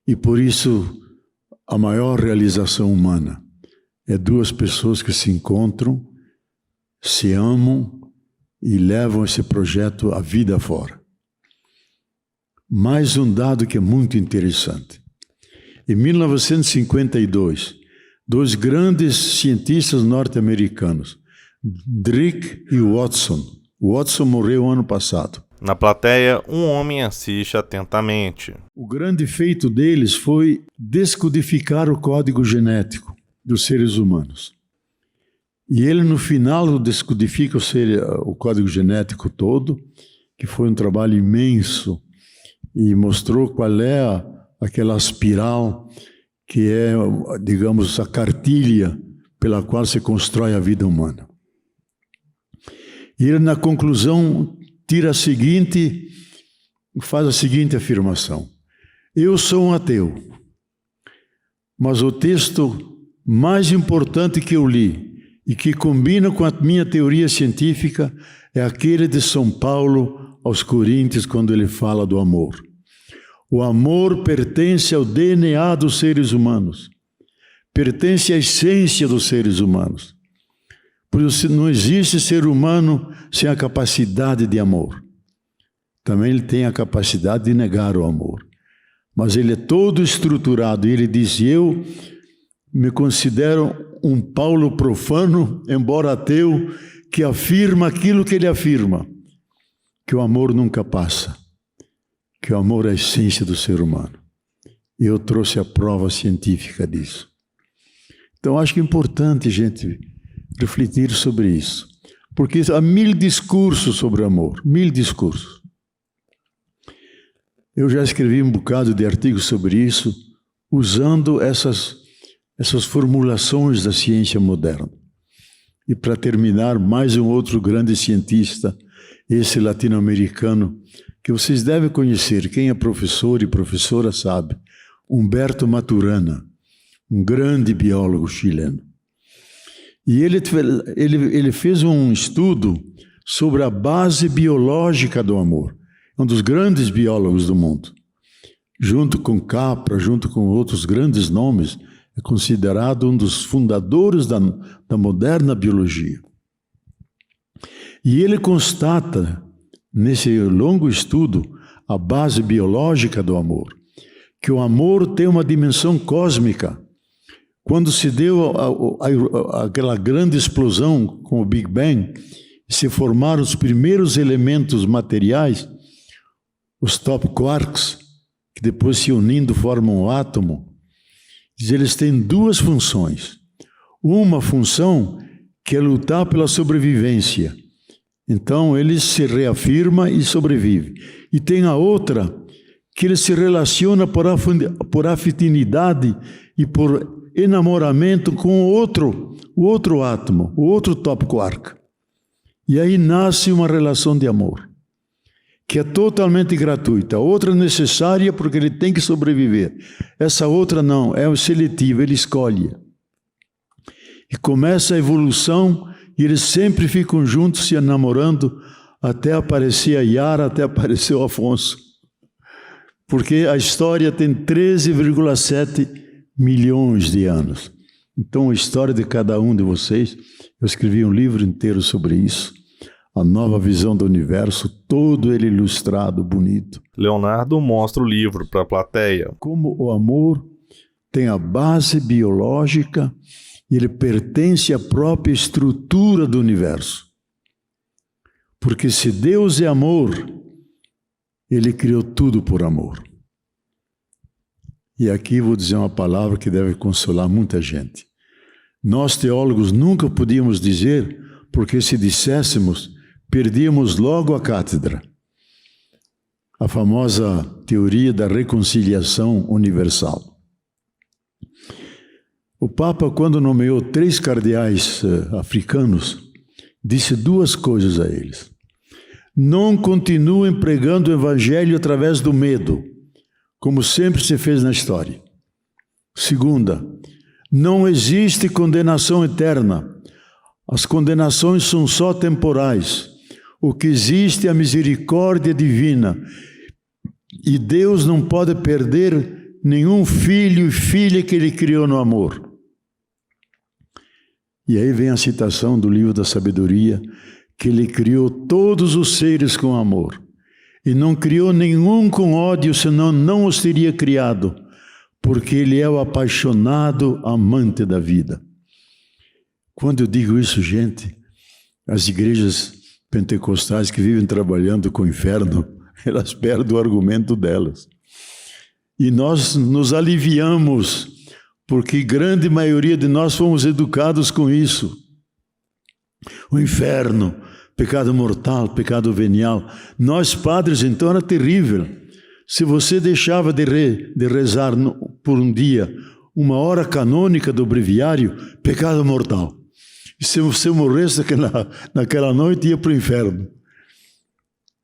E por isso, a maior realização humana é duas pessoas que se encontram, se amam e levam esse projeto a vida fora. Mais um dado que é muito interessante. Em 1952, dois grandes cientistas norte-americanos, Drake e Watson. O Watson morreu ano passado. Na plateia, um homem assiste atentamente. O grande feito deles foi descodificar o código genético dos seres humanos. E ele, no final, descodifica o código genético todo, que foi um trabalho imenso, e mostrou qual é aquela espiral que é, digamos, a cartilha pela qual se constrói a vida humana. E ele, na conclusão, faz a seguinte afirmação: eu sou um ateu, mas o texto mais importante que eu li e que combina com a minha teoria científica é aquele de São Paulo aos Coríntios, quando ele fala do amor. O amor pertence ao DNA dos seres humanos, pertence à essência dos seres humanos. Por isso não existe ser humano sem a capacidade de amor. Também ele tem a capacidade de negar o amor. Mas ele é todo estruturado, e ele diz: eu me considero um Paulo profano, embora ateu, que afirma aquilo que ele afirma, que o amor nunca passa, que o amor é a essência do ser humano. E eu trouxe a prova científica disso. Então acho que é importante, gente, refletir sobre isso, porque há 1000 discursos sobre amor, 1000 discursos. Eu já escrevi um bocado de artigos sobre isso, usando essas formulações da ciência moderna. E para terminar, mais um outro grande cientista, esse latino-americano, que vocês devem conhecer, quem é professor e professora sabe, Humberto Maturana, um grande biólogo chileno. E ele fez um estudo sobre a base biológica do amor, um dos grandes biólogos do mundo. Junto com Capra, junto com outros grandes nomes, é considerado um dos fundadores da moderna biologia. E ele constata, nesse longo estudo, a base biológica do amor, que o amor tem uma dimensão cósmica. Quando se deu aquela grande explosão com o Big Bang, se formaram os primeiros elementos materiais, os top quarks, que depois se unindo formam um átomo. Eles têm 2 funções. Uma função que é lutar pela sobrevivência. Então ele se reafirma e sobrevive. E tem a outra que ele se relaciona por afinidade e por enamoramento com o outro átomo, o outro top quark. E aí nasce uma relação de amor, que é totalmente gratuita. A outra é necessária porque ele tem que sobreviver. Essa outra não, é seletiva, ele escolhe. E começa a evolução e eles sempre ficam juntos se namorando até aparecer a Yara, até aparecer o Afonso. Porque a história tem 13,7 milhões de anos. Então a história de cada um de vocês, eu escrevi um livro inteiro sobre isso. A nova visão do universo, todo ele ilustrado, bonito. Leonardo mostra o livro para a plateia. Como o amor tem a base biológica e ele pertence à própria estrutura do universo. Porque se Deus é amor, ele criou tudo por amor. E aqui vou dizer uma palavra que deve consolar muita gente. Nós teólogos nunca podíamos dizer, porque se disséssemos, perdíamos logo a cátedra. A famosa teoria da reconciliação universal. O Papa, quando nomeou 3 cardeais africanos, disse 2 coisas a eles. Não continuem pregando o evangelho através do medo, como sempre se fez na história. Segunda, não existe condenação eterna. As condenações são só temporais. O que existe é a misericórdia divina. E Deus não pode perder nenhum filho e filha que Ele criou no amor. E aí vem a citação do livro da sabedoria, que Ele criou todos os seres com amor. E não criou nenhum com ódio, senão não os teria criado, porque Ele é o apaixonado amante da vida. Quando eu digo isso, gente, as igrejas pentecostais que vivem trabalhando com o inferno, elas perdem o argumento delas. E nós nos aliviamos, porque grande maioria de nós fomos educados com isso. O inferno, pecado mortal, pecado venial. Nós padres, então, era terrível. Se você deixava de rezar por um dia, 1 hora canônica do breviário, pecado mortal. E se você morresse naquela noite, ia para o inferno.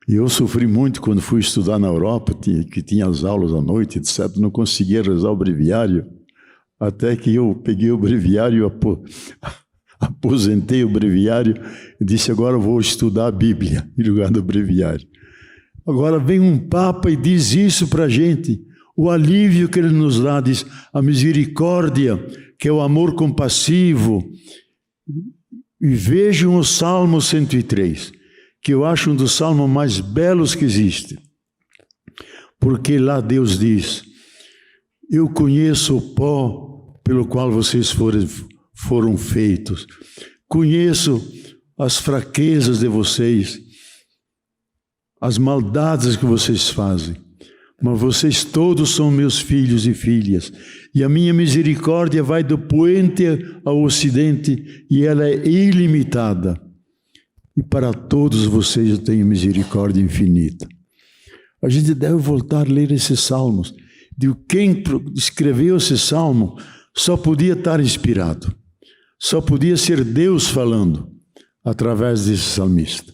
E eu sofri muito quando fui estudar na Europa, que tinha as aulas à noite, etc. Não conseguia rezar o breviário, até que eu peguei o breviário aposentei o breviário e disse, agora vou estudar a Bíblia em lugar do breviário. Agora vem um Papa e diz isso para a gente, o alívio que ele nos dá, diz a misericórdia, que é o amor compassivo. E vejam o Salmo 103, que eu acho um dos salmos mais belos que existe. Porque lá Deus diz, eu conheço o pó pelo qual vocês foram feitos. Conheço as fraquezas de vocês, as maldades que vocês fazem. Mas vocês todos são meus filhos e filhas. E a minha misericórdia vai do poente ao ocidente e ela é ilimitada. E para todos vocês eu tenho misericórdia infinita. A gente deve voltar a ler esses salmos. De quem escreveu esse salmo só podia estar inspirado. Só podia ser Deus falando através desse salmista.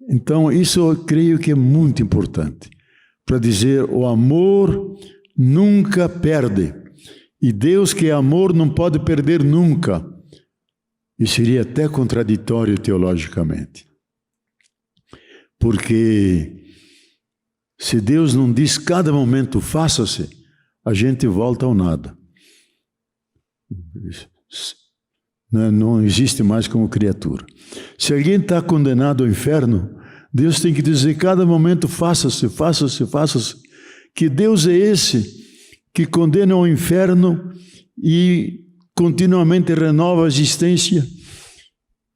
Então, isso eu creio que é muito importante. Para dizer, o amor nunca perde. E Deus que é amor não pode perder nunca. E seria até contraditório teologicamente. Porque se Deus não diz cada momento faça-se, a gente volta ao nada. Não existe mais como criatura. Se alguém está condenado ao inferno, Deus tem que dizer cada momento faça-se, faça-se, faça-se. Que Deus é esse que condena ao inferno e continuamente renova a existência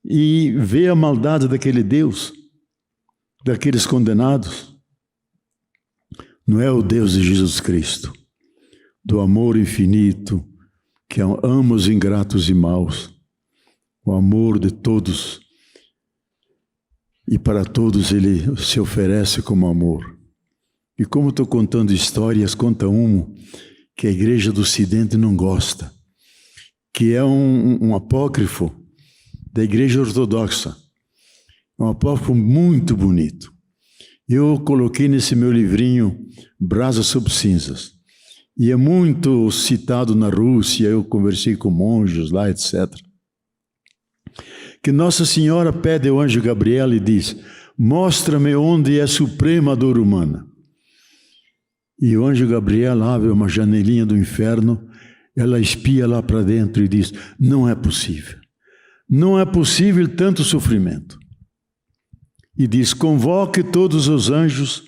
e vê a maldade daquele Deus, daqueles condenados. Não é o Deus de Jesus Cristo, do amor infinito, que ama os ingratos e maus, o amor de todos. E para todos ele se oferece como amor. E como estou contando histórias, conta uma que a Igreja do Ocidente não gosta, que é um apócrifo da Igreja Ortodoxa. Um apócrifo muito bonito. Eu coloquei nesse meu livrinho Brasas sobre Cinzas. E é muito citado na Rússia, eu conversei com monges lá, etc. Que Nossa Senhora pede ao anjo Gabriel e diz, mostra-me onde é suprema a dor humana. E o anjo Gabriel abre uma janelinha do inferno, ela espia lá para dentro e diz, não é possível. Não é possível tanto sofrimento. E diz, convoque todos os anjos,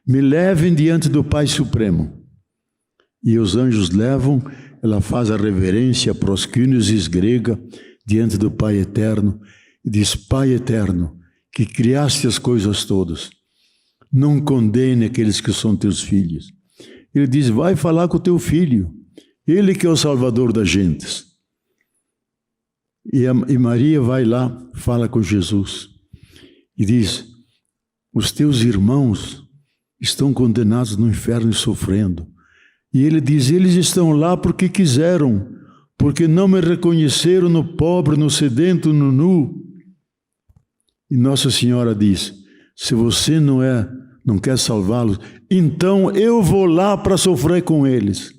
me levem diante do Pai Supremo. E os anjos levam, ela faz a reverência proscúnios grega, diante do Pai Eterno, e diz, Pai Eterno, que criaste as coisas todas, não condene aqueles que são teus filhos. Ele diz, vai falar com o teu filho, ele que é o Salvador das gentes. E Maria vai lá, fala com Jesus, e diz, os teus irmãos estão condenados no inferno e sofrendo. E ele diz, eles estão lá porque quiseram, porque não me reconheceram no pobre, no sedento, no nu. E Nossa Senhora diz, se você não quer salvá-los, então eu vou lá para sofrer com eles.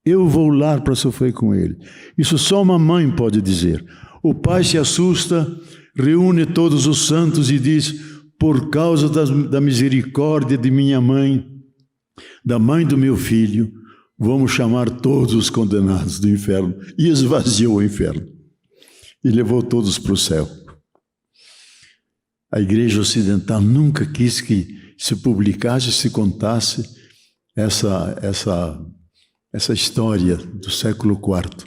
Eu vou lá para sofrer com eles. Isso só uma mãe pode dizer. O pai se assusta, reúne todos os santos e diz, por causa da misericórdia de minha mãe, da mãe do meu filho, vamos chamar todos os condenados do inferno. E esvaziou o inferno. E levou todos para o céu. A Igreja Ocidental nunca quis que se publicasse, se contasse essa história do século IV.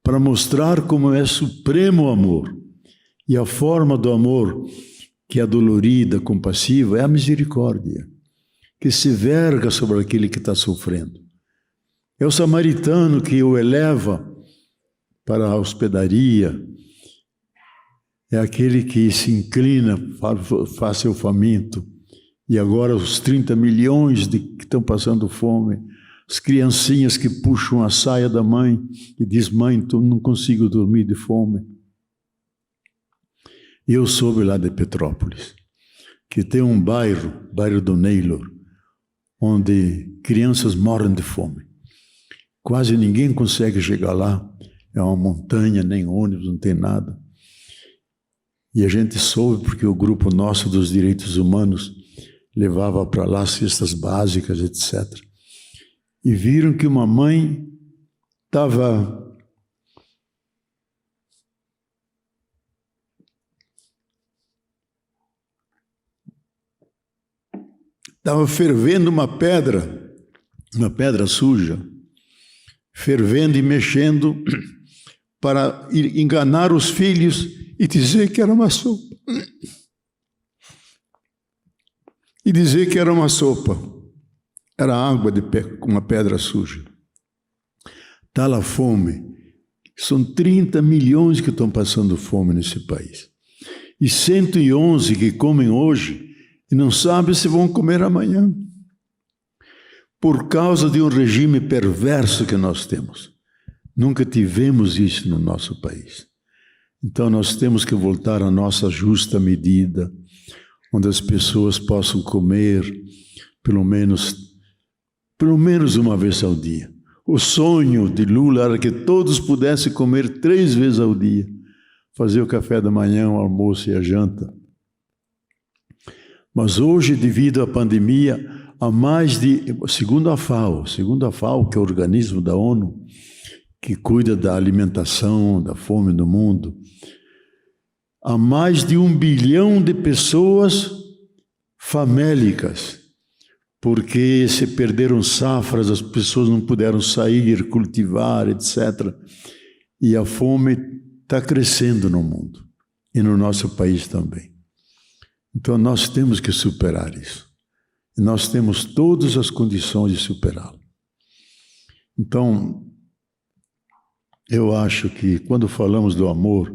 Para mostrar como é supremo o amor. E a forma do amor que é dolorida, compassiva, é a misericórdia, que se verga sobre aquele que está sofrendo. É o samaritano que o eleva para a hospedaria, é aquele que se inclina, faz seu faminto, e agora os 30 milhões que estão passando fome, as criancinhas que puxam a saia da mãe e diz, mãe, não consigo dormir de fome. Eu soube lá de Petrópolis, que tem um bairro do Neylor, onde crianças morrem de fome. Quase ninguém consegue chegar lá. é uma montanha, nem ônibus, não tem nada. E a gente soube porque o grupo nosso dos direitos humanos levava para lá cestas básicas, etc. E viram que uma mãe estava fervendo uma pedra suja, fervendo e mexendo para enganar os filhos e dizer que era uma sopa. E dizer que era uma sopa. Era água de uma pedra suja. Tal a fome. São 30 milhões que estão passando fome nesse país. E 111 que comem hoje e não sabem se vão comer amanhã. Por causa de um regime perverso que nós temos. Nunca tivemos isso no nosso país. Então nós temos que voltar à nossa justa medida, onde as pessoas possam comer pelo menos uma vez ao dia. O sonho de Lula era que todos pudessem comer 3 vezes ao dia, fazer o café da manhã, o almoço e a janta. Mas hoje, devido à pandemia, há mais de, segundo a FAO, que é o organismo da ONU, que cuida da alimentação, da fome no mundo, há mais de 1 bilhão de pessoas famélicas, porque se perderam safras, as pessoas não puderam sair, cultivar, etc. E a fome está crescendo no mundo, e no nosso país também. Então nós temos que superar isso. E nós temos todas as condições de superá-lo. Então, eu acho que quando falamos do amor,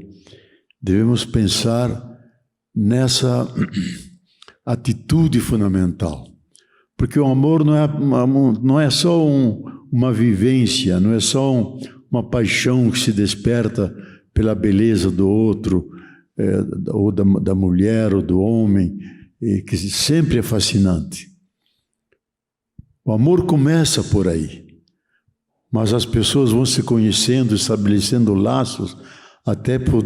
devemos pensar nessa atitude fundamental. Porque o amor não é só uma vivência, não é só uma paixão que se desperta pela beleza do outro, ou da mulher ou do homem, que sempre é fascinante. O amor começa por aí. Mas as pessoas vão se conhecendo, estabelecendo laços, até por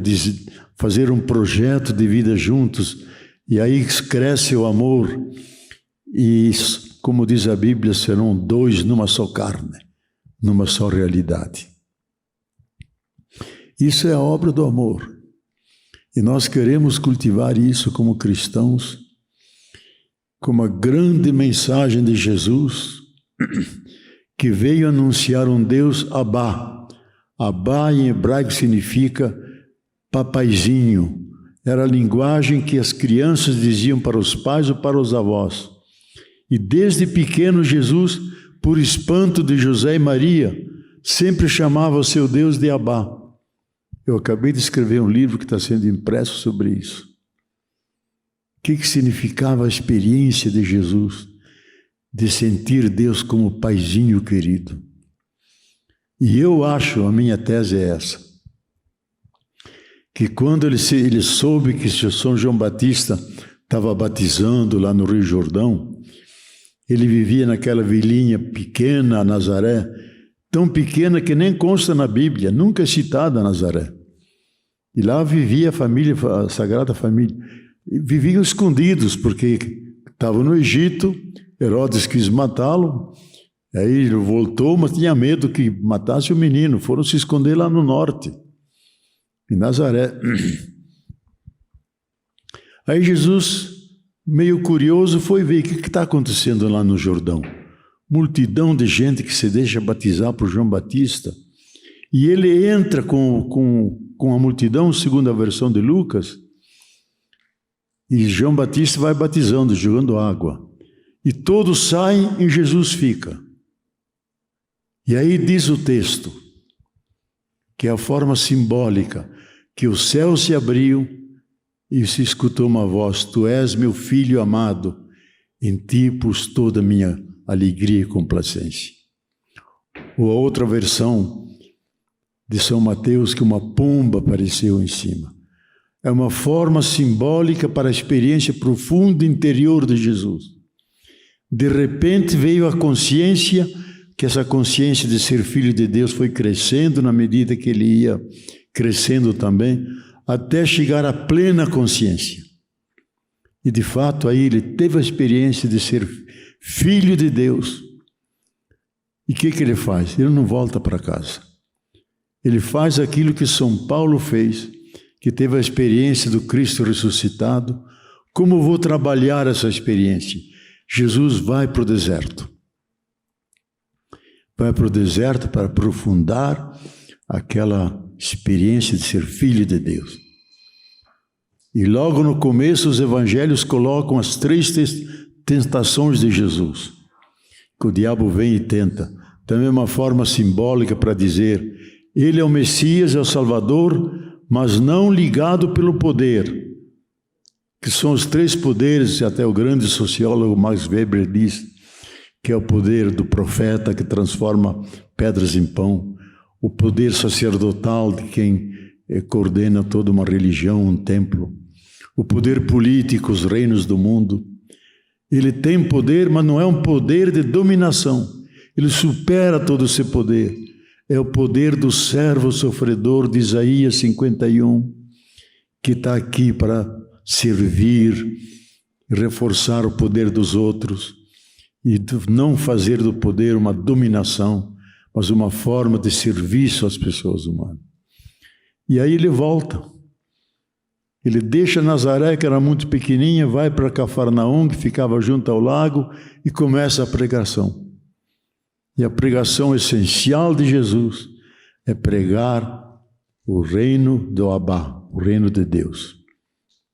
fazer um projeto de vida juntos, e aí cresce o amor, e, como diz a Bíblia, serão 2 numa só carne, numa só realidade. Isso é a obra do amor, e nós queremos cultivar isso como cristãos, como a grande mensagem de Jesus, que veio anunciar um Deus Abá. Abá em hebraico significa papaizinho. Era a linguagem que as crianças diziam para os pais ou para os avós. E desde pequeno Jesus, por espanto de José e Maria, sempre chamava o seu Deus de Abá. Eu acabei de escrever um livro que está sendo impresso sobre isso. O que significava a experiência de Jesus de sentir Deus como paizinho querido? E eu acho, a minha tese é essa, que quando ele soube que São João Batista estava batizando lá no Rio Jordão, ele vivia naquela vilinha pequena, Nazaré, tão pequena que nem consta na Bíblia, nunca é citada Nazaré. E lá vivia a Sagrada Família. E viviam escondidos, porque estavam no Egito, Herodes quis matá-lo, aí ele voltou, mas tinha medo que matasse o menino, foram se esconder lá no norte, em Nazaré. Aí Jesus, meio curioso, foi ver o que está acontecendo lá no Jordão. Multidão de gente que se deixa batizar por João Batista, e ele entra com a multidão, segundo a versão de Lucas, e João Batista vai batizando, jogando água. E todos saem e Jesus fica. E aí diz o texto, que é a forma simbólica, que o céu se abriu e se escutou uma voz: Tu és meu filho amado, em ti pus toda a minha alegria e complacência. Ou a outra versão de São Mateus, que uma pomba apareceu em cima. É uma forma simbólica para a experiência profunda interior de Jesus. De repente veio a consciência que essa consciência de ser filho de Deus foi crescendo na medida que ele ia crescendo também, até chegar à plena consciência. E de fato aí ele teve a experiência de ser filho de Deus. E o que ele faz? Ele não volta para casa. Ele faz aquilo que São Paulo fez, que teve a experiência do Cristo ressuscitado. Como vou trabalhar essa experiência? Jesus vai para o deserto. Vai para o deserto para aprofundar aquela experiência de ser filho de Deus. E logo no começo os evangelhos colocam as 3 tentações de Jesus, que o diabo vem e tenta. Também uma forma simbólica para dizer, ele é o Messias, é o Salvador, mas não ligado pelo poder, que são os 3 poderes, até o grande sociólogo Max Weber diz, que é o poder do profeta que transforma pedras em pão, o poder sacerdotal de quem coordena toda uma religião, um templo, o poder político, os reinos do mundo. Ele tem poder, mas não é um poder de dominação. Ele supera todo esse poder. É o poder do servo sofredor de Isaías 51, que está aqui para servir, reforçar o poder dos outros e não fazer do poder uma dominação, mas uma forma de serviço às pessoas humanas. E aí ele volta. Ele deixa Nazaré, que era muito pequenininha, vai para Cafarnaum, que ficava junto ao lago, e começa a pregação. E a pregação essencial de Jesus é pregar o reino do Abá, o reino de Deus,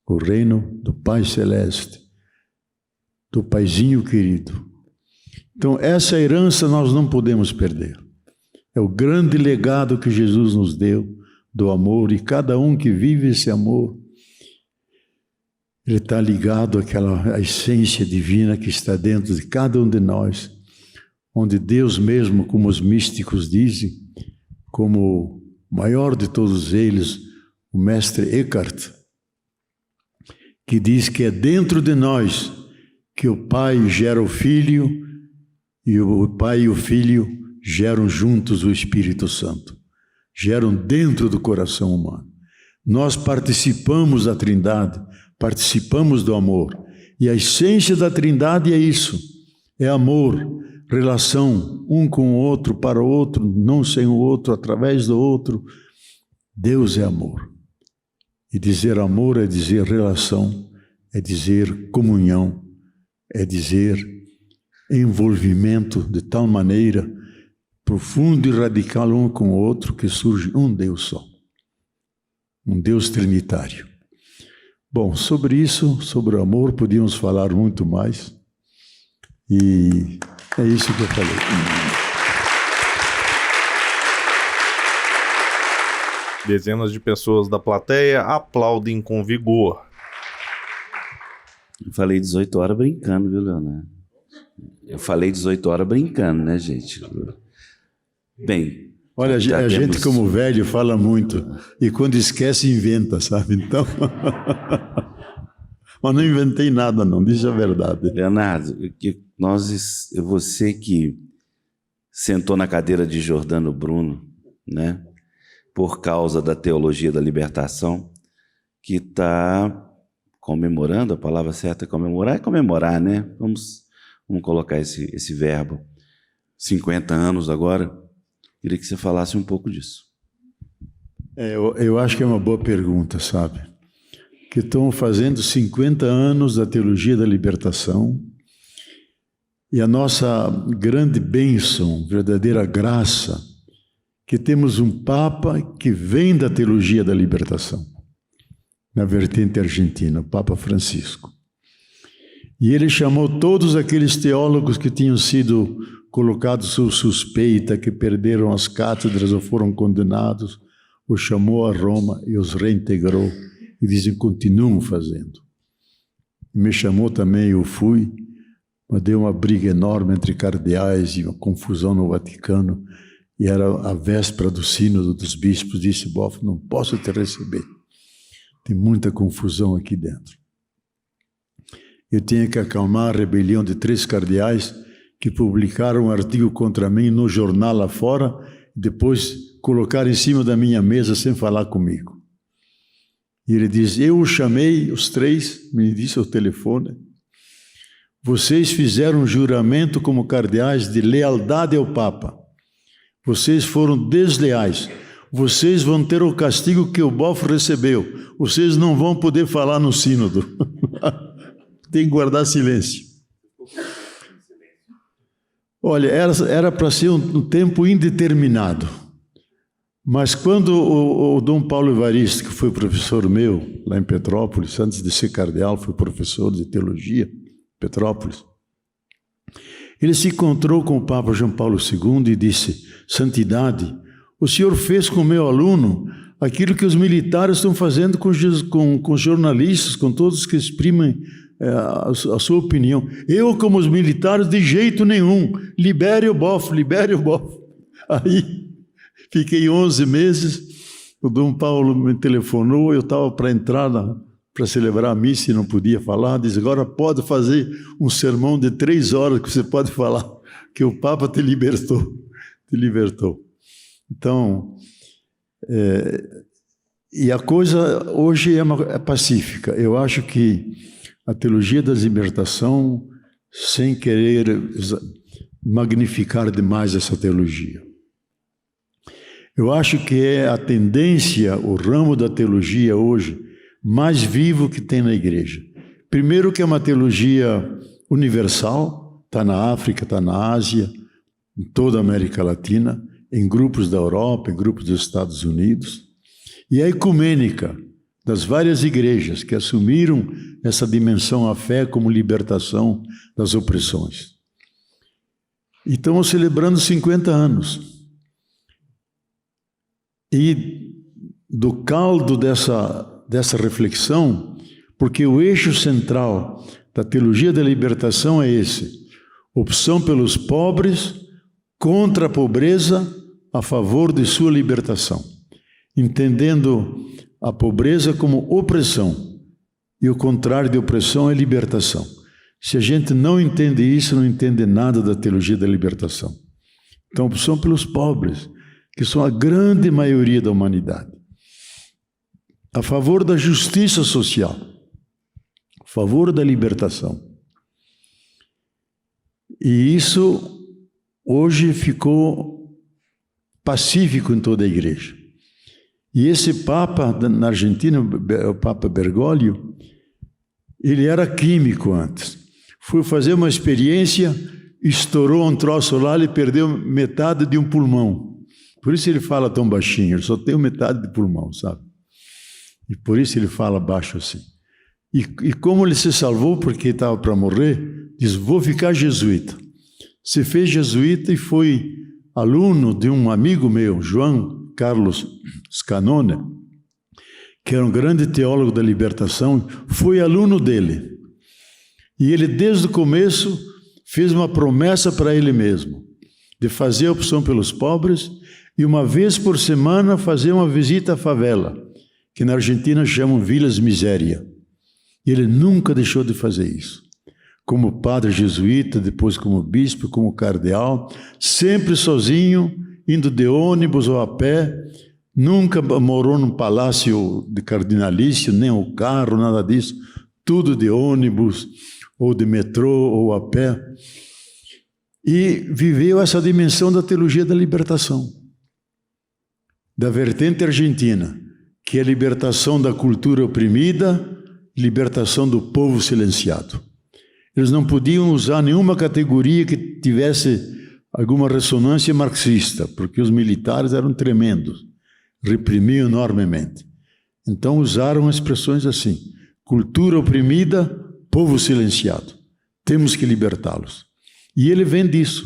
o reino do Pai Celeste, do Paizinho querido. Então, essa herança nós não podemos perder. É o grande legado que Jesus nos deu do amor, e cada um que vive esse amor, ele está ligado àquela essência divina que está dentro de cada um de nós, onde Deus mesmo, como os místicos dizem, como o maior de todos eles, o mestre Eckhart, que diz que é dentro de nós que o Pai gera o Filho e o Pai e o Filho geram juntos o Espírito Santo, geram dentro do coração humano. Nós participamos da Trindade, participamos do amor, e a essência da Trindade é isso, é amor, relação um com o outro, para o outro, não sem o outro, através do outro. Deus é amor. E dizer amor é dizer relação, é dizer comunhão, é dizer envolvimento de tal maneira profundo e radical um com o outro que surge um Deus só, um Deus trinitário. Bom, sobre isso, sobre o amor, podíamos falar muito mais, e é isso que eu falei. Dezenas de pessoas da plateia aplaudem com vigor. Eu falei 18 horas brincando, viu, Leonardo? Eu falei 18 horas brincando, né, gente? Bem... Olha, a gente como velho fala muito, e quando esquece inventa, sabe? Então, mas não inventei nada não, diz a verdade. Leonardo, você que sentou na cadeira de Jordano Bruno, né? Por causa da teologia da libertação, que está comemorando, a palavra certa é comemorar, né? Vamos colocar esse verbo. 50 anos agora. Queria que você falasse um pouco disso. Eu acho que é uma boa pergunta, sabe? Que estão fazendo 50 anos da teologia da libertação, e a nossa grande bênção, verdadeira graça, que temos um Papa que vem da teologia da libertação, na vertente argentina, o Papa Francisco. E ele chamou todos aqueles teólogos que tinham sido colocados sob suspeita, que perderam as cátedras ou foram condenados, os chamou a Roma e os reintegrou, e dizem, continuam fazendo. Me chamou também, eu fui, mas deu uma briga enorme entre cardeais e uma confusão no Vaticano, e era a véspera do sínodo dos bispos, disse, Boff, não posso te receber, tem muita confusão aqui dentro. Eu tinha que acalmar a rebelião de 3 cardeais, que publicaram um artigo contra mim no jornal lá fora, e depois colocaram em cima da minha mesa sem falar comigo. E ele diz, eu os chamei, os três, me disse ao telefone, vocês fizeram um juramento como cardeais de lealdade ao Papa. Vocês foram desleais. Vocês vão ter o castigo que o Boff recebeu. Vocês não vão poder falar no sínodo. Tem que guardar silêncio. Olha, era para ser um tempo indeterminado. Mas quando o Dom Paulo Evaristo, que foi professor meu lá em Petrópolis, antes de ser cardeal, foi professor de teologia em Petrópolis, ele se encontrou com o Papa João Paulo II e disse, Santidade, o senhor fez com o meu aluno aquilo que os militares estão fazendo com os jornalistas, com todos que exprimem a sua opinião. Eu, como os militares, de jeito nenhum, libere o Boff, libere o Boff. Aí fiquei 11 meses, o Dom Paulo me telefonou, eu estava para entrar para celebrar a missa e não podia falar, disse, agora pode fazer um sermão de 3 horas que você pode falar, que o Papa te libertou. Então, e a coisa hoje é pacífica. Eu acho que a teologia da libertação, sem querer magnificar demais essa teologia, eu acho que é a tendência, o ramo da teologia hoje, mais vivo que tem na igreja. Primeiro que é uma teologia universal, está na África, está na Ásia, em toda a América Latina, em grupos da Europa, em grupos dos Estados Unidos, e a ecumênica das várias igrejas que assumiram essa dimensão à fé como libertação das opressões. E estamos celebrando 50 anos. E do caldo dessa reflexão, porque o eixo central da teologia da libertação é esse, opção pelos pobres contra a pobreza a favor de sua libertação, entendendo a pobreza como opressão, e o contrário de opressão é libertação. Se a gente não entende isso, não entende nada da teologia da libertação. Então, opção pelos pobres, que são a grande maioria da humanidade, a favor da justiça social, a favor da libertação. E isso hoje ficou pacífico em toda a igreja. E esse Papa na Argentina, o Papa Bergoglio, ele era químico antes. Foi fazer uma experiência, estourou um troço lá, ele perdeu metade de um pulmão. Por isso ele fala tão baixinho, ele só tem metade de pulmão, sabe? E por isso ele fala baixo assim. E como ele se salvou, porque estava para morrer, diz, vou ficar jesuíta. Se fez jesuíta e foi aluno de um amigo meu, João Carlos Scanone, que era um grande teólogo da libertação, foi aluno dele. E ele, desde o começo, fez uma promessa para ele mesmo, de fazer a opção pelos pobres e uma vez por semana fazer uma visita à favela, que na Argentina chamam Vilas Miséria. E ele nunca deixou de fazer isso. Como padre jesuíta, depois como bispo, como cardeal, sempre sozinho, indo de ônibus ou a pé, nunca morou num palácio de cardinalício, nem o carro, nada disso, tudo de ônibus, ou de metrô, ou a pé. E viveu essa dimensão da teologia da libertação, da vertente argentina, que é a libertação da cultura oprimida, libertação do povo silenciado. Eles não podiam usar nenhuma categoria que tivesse alguma ressonância marxista, porque os militares eram tremendos, reprimiam enormemente. Então usaram expressões assim, cultura oprimida, povo silenciado. Temos que libertá-los. E ele vem disso.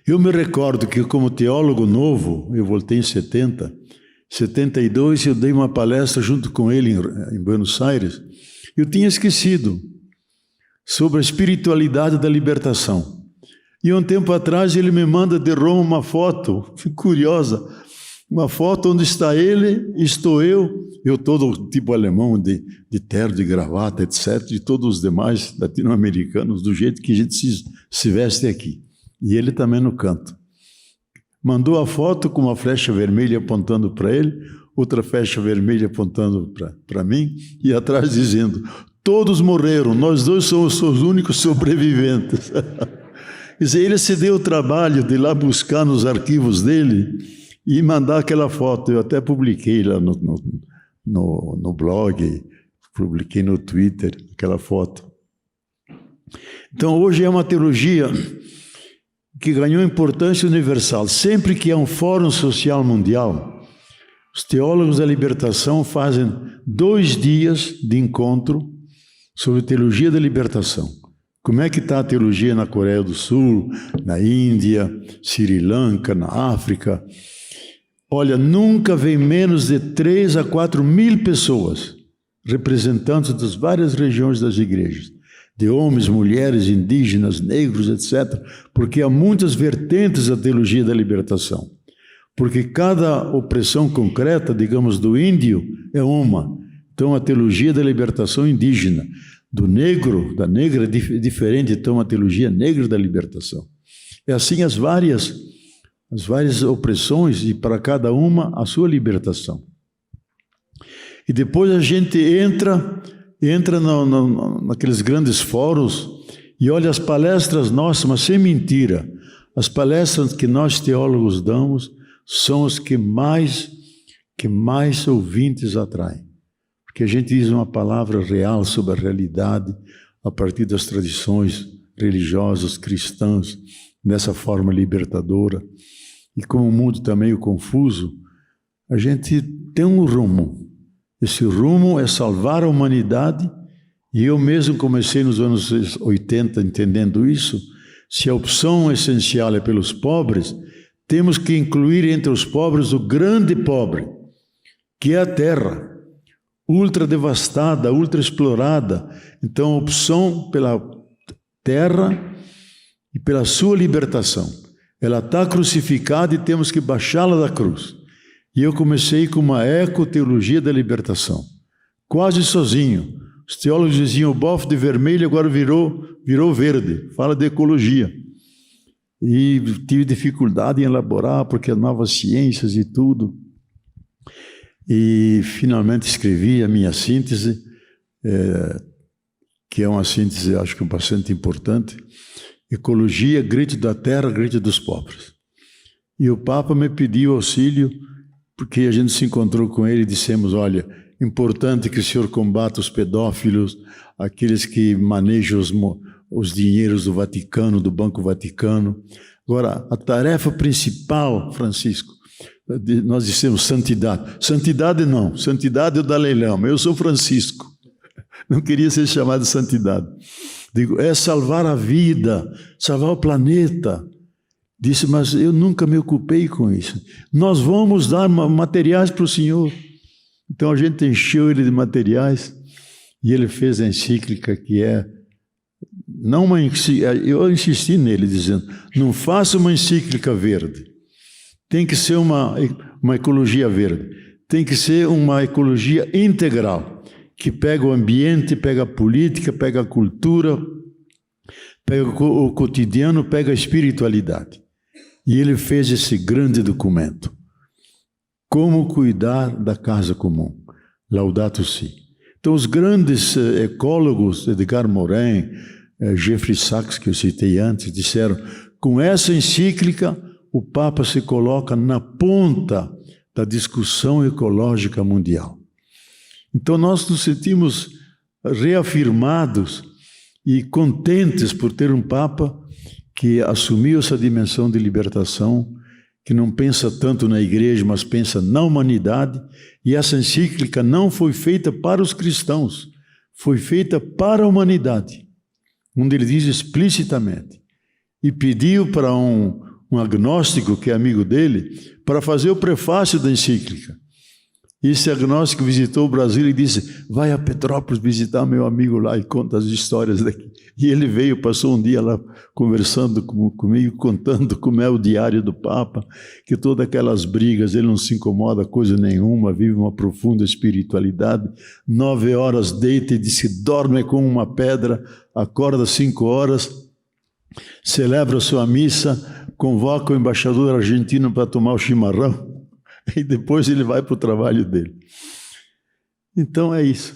Eu me recordo que como teólogo novo, eu voltei em 72, eu dei uma palestra junto com ele em Buenos Aires. Eu tinha esquecido sobre a espiritualidade da libertação. E um tempo atrás ele me manda de Roma uma foto curiosa. uma foto onde está ele, estou eu todo tipo alemão, de terno, de gravata, etc., de todos os demais latino-americanos, do jeito que a gente se veste aqui. E ele também no canto. Mandou a foto com uma flecha vermelha apontando para ele, outra flecha vermelha apontando para mim, e atrás dizendo: todos morreram, nós dois somos os únicos sobreviventes. Quer dizer, ele se deu o trabalho de ir lá buscar nos arquivos dele e mandar aquela foto. Eu até publiquei lá no blog, publiquei no Twitter aquela foto. Então, hoje é uma teologia que ganhou importância universal. Sempre que há um fórum social mundial, os teólogos da libertação fazem 2 dias de encontro sobre teologia da libertação. Como é que está a teologia na Coreia do Sul, na Índia, Sri Lanka, na África? Olha, nunca vem menos de 3 a 4 mil pessoas, representantes das várias regiões das igrejas, de homens, mulheres, indígenas, negros, etc., porque há muitas vertentes da teologia da libertação. Porque cada opressão concreta, digamos, do índio, é uma. Então, a teologia da libertação indígena, do negro, da negra, é diferente, então, a teologia negra da libertação. É assim as várias opressões, e para cada uma a sua libertação. E depois a gente entra naqueles grandes fóruns e olha as palestras nossas, mas sem mentira. As palestras que nós teólogos damos são as que mais ouvintes atraem. Porque a gente diz uma palavra real sobre a realidade a partir das tradições religiosas cristãs, dessa forma libertadora. E como o mundo está meio confuso, a gente tem um rumo. Esse rumo é salvar a humanidade, e eu mesmo comecei nos anos 80 entendendo isso. Se a opção essencial é pelos pobres, temos que incluir entre os pobres o grande pobre, que é a terra, ultra devastada, ultra explorada. Então a opção pela terra e pela sua libertação. Ela está crucificada e temos que baixá-la da cruz. E eu comecei com uma ecoteologia da libertação, quase sozinho. Os teólogos diziam: o bofe de vermelho agora virou verde, fala de ecologia. E tive dificuldade em elaborar, porque as novas ciências e tudo. E finalmente escrevi a minha síntese, que é uma síntese, acho que bastante importante: Ecologia, grito da terra, grito dos pobres. E o Papa me pediu auxílio, porque a gente se encontrou com ele e dissemos: olha, importante que o senhor combata os pedófilos, aqueles que manejam os dinheiros do Vaticano, do Banco Vaticano. Agora, a tarefa principal, Francisco, nós dissemos santidade. Santidade não, santidade é o Dalai Lama, eu sou Francisco. Não queria ser chamado de santidade. Digo, é salvar a vida, salvar o planeta. Disse, mas eu nunca me ocupei com isso. Nós vamos dar materiais para o senhor. Então a gente encheu ele de materiais e ele fez a encíclica que é, não uma encíclica, eu insisti nele dizendo, não faça uma encíclica verde. Tem que ser uma ecologia verde. Tem que ser uma ecologia integral, que pega o ambiente, pega a política, pega a cultura, pega o cotidiano, pega a espiritualidade. E ele fez esse grande documento. Como cuidar da casa comum. Laudato Si. Então, os grandes ecólogos, Edgar Morin, Jeffrey Sachs, que eu citei antes, disseram, com essa encíclica, o Papa se coloca na ponta da discussão ecológica mundial. Então, nós nos sentimos reafirmados e contentes por ter um Papa que assumiu essa dimensão de libertação, que não pensa tanto na igreja, mas pensa na humanidade, e essa encíclica não foi feita para os cristãos, foi feita para a humanidade, onde ele diz explicitamente, e pediu para um agnóstico, que é amigo dele, para fazer o prefácio da encíclica. E esse agnóstico visitou o Brasil e disse: vai a Petrópolis visitar meu amigo lá e conta as histórias daqui. E ele veio, passou um dia lá conversando comigo, contando como é o diário do Papa, que todas aquelas brigas, ele não se incomoda coisa nenhuma, vive uma profunda espiritualidade. 9 horas deita e disse: dorme como uma pedra, acorda 5 horas, celebra sua missa, convoca o embaixador argentino para tomar o chimarrão, e depois ele vai para o trabalho dele. Então é isso.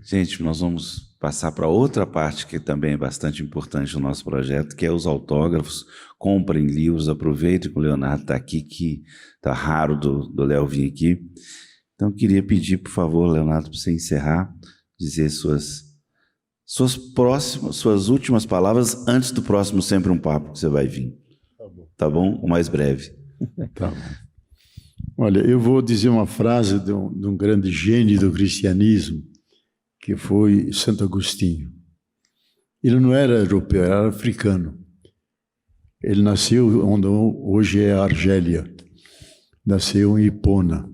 Gente, nós vamos passar para outra parte que também é bastante importante no nosso projeto, que é os autógrafos. Comprem livros, aproveitem que o Leonardo está aqui, que está raro do Léo vir aqui. Então eu queria pedir, por favor, Leonardo, para você encerrar, dizer suas últimas palavras antes do próximo Sempre um Papo que você vai vir. Tá bom? O mais breve. Tá bom. Olha, eu vou dizer uma frase de um grande gênio do cristianismo, que foi Santo Agostinho. Ele não era europeu, era africano. Ele nasceu onde hoje é a Argélia. Nasceu em Hipona.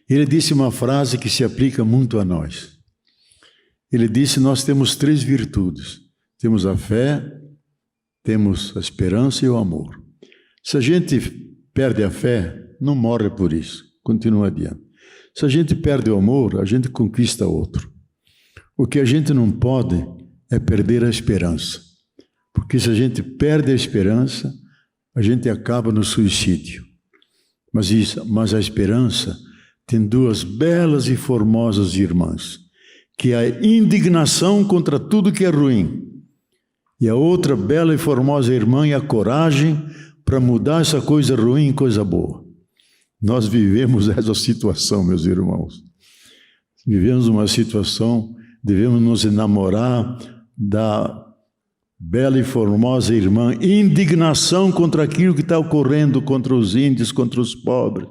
Ele disse uma frase que se aplica muito a nós. Ele disse: nós temos 3 virtudes. Temos a fé, temos a esperança e o amor. Se a gente perde a fé, não morre por isso, continua adiante. Se a gente perde o amor, a gente conquista outro. O que a gente não pode é perder a esperança. Porque se a gente perde a esperança, a gente acaba no suicídio. Mas a esperança tem 2 belas e formosas irmãs, que é a indignação contra tudo que é ruim. E a outra bela e formosa irmã é a coragem para mudar essa coisa ruim em coisa boa. Nós vivemos essa situação, meus irmãos. Vivemos uma situação, devemos nos enamorar da bela e formosa irmã, indignação contra aquilo que está ocorrendo contra os índios, contra os pobres,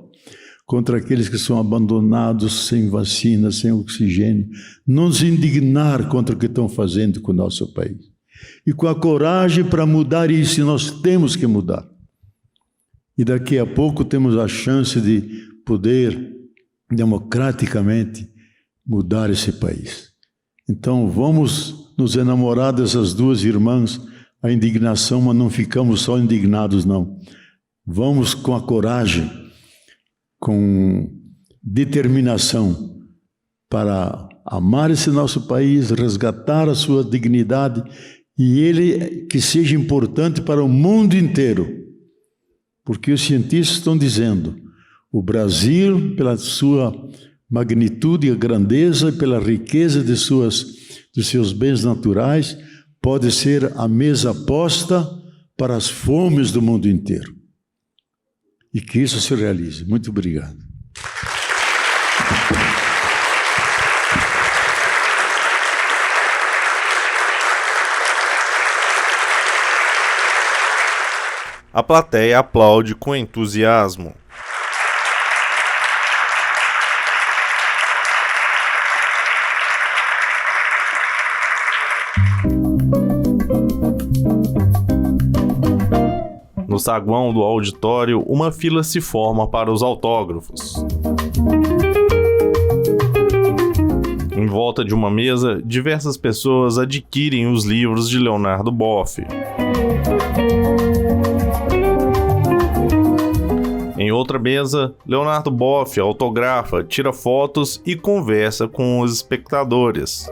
contra aqueles que são abandonados sem vacina, sem oxigênio. Nos indignar contra o que estão fazendo com o nosso país. E com a coragem para mudar isso, nós temos que mudar. E daqui a pouco temos a chance de poder democraticamente mudar esse país. Então vamos nos enamorar dessas 2 irmãs, a indignação, mas não ficamos só indignados, não. Vamos com a coragem, com determinação para amar esse nosso país, resgatar a sua dignidade e ele que seja importante para o mundo inteiro. Porque os cientistas estão dizendo, o Brasil, pela sua magnitude e grandeza e pela riqueza dos seus bens naturais, pode ser a mesa posta para as fomes do mundo inteiro. E que isso se realize. Muito obrigado. A plateia aplaude com entusiasmo. No saguão do auditório, uma fila se forma para os autógrafos. Em volta de uma mesa, diversas pessoas adquirem os livros de Leonardo Boff. Em outra mesa, Leonardo Boff autografa, tira fotos e conversa com os espectadores.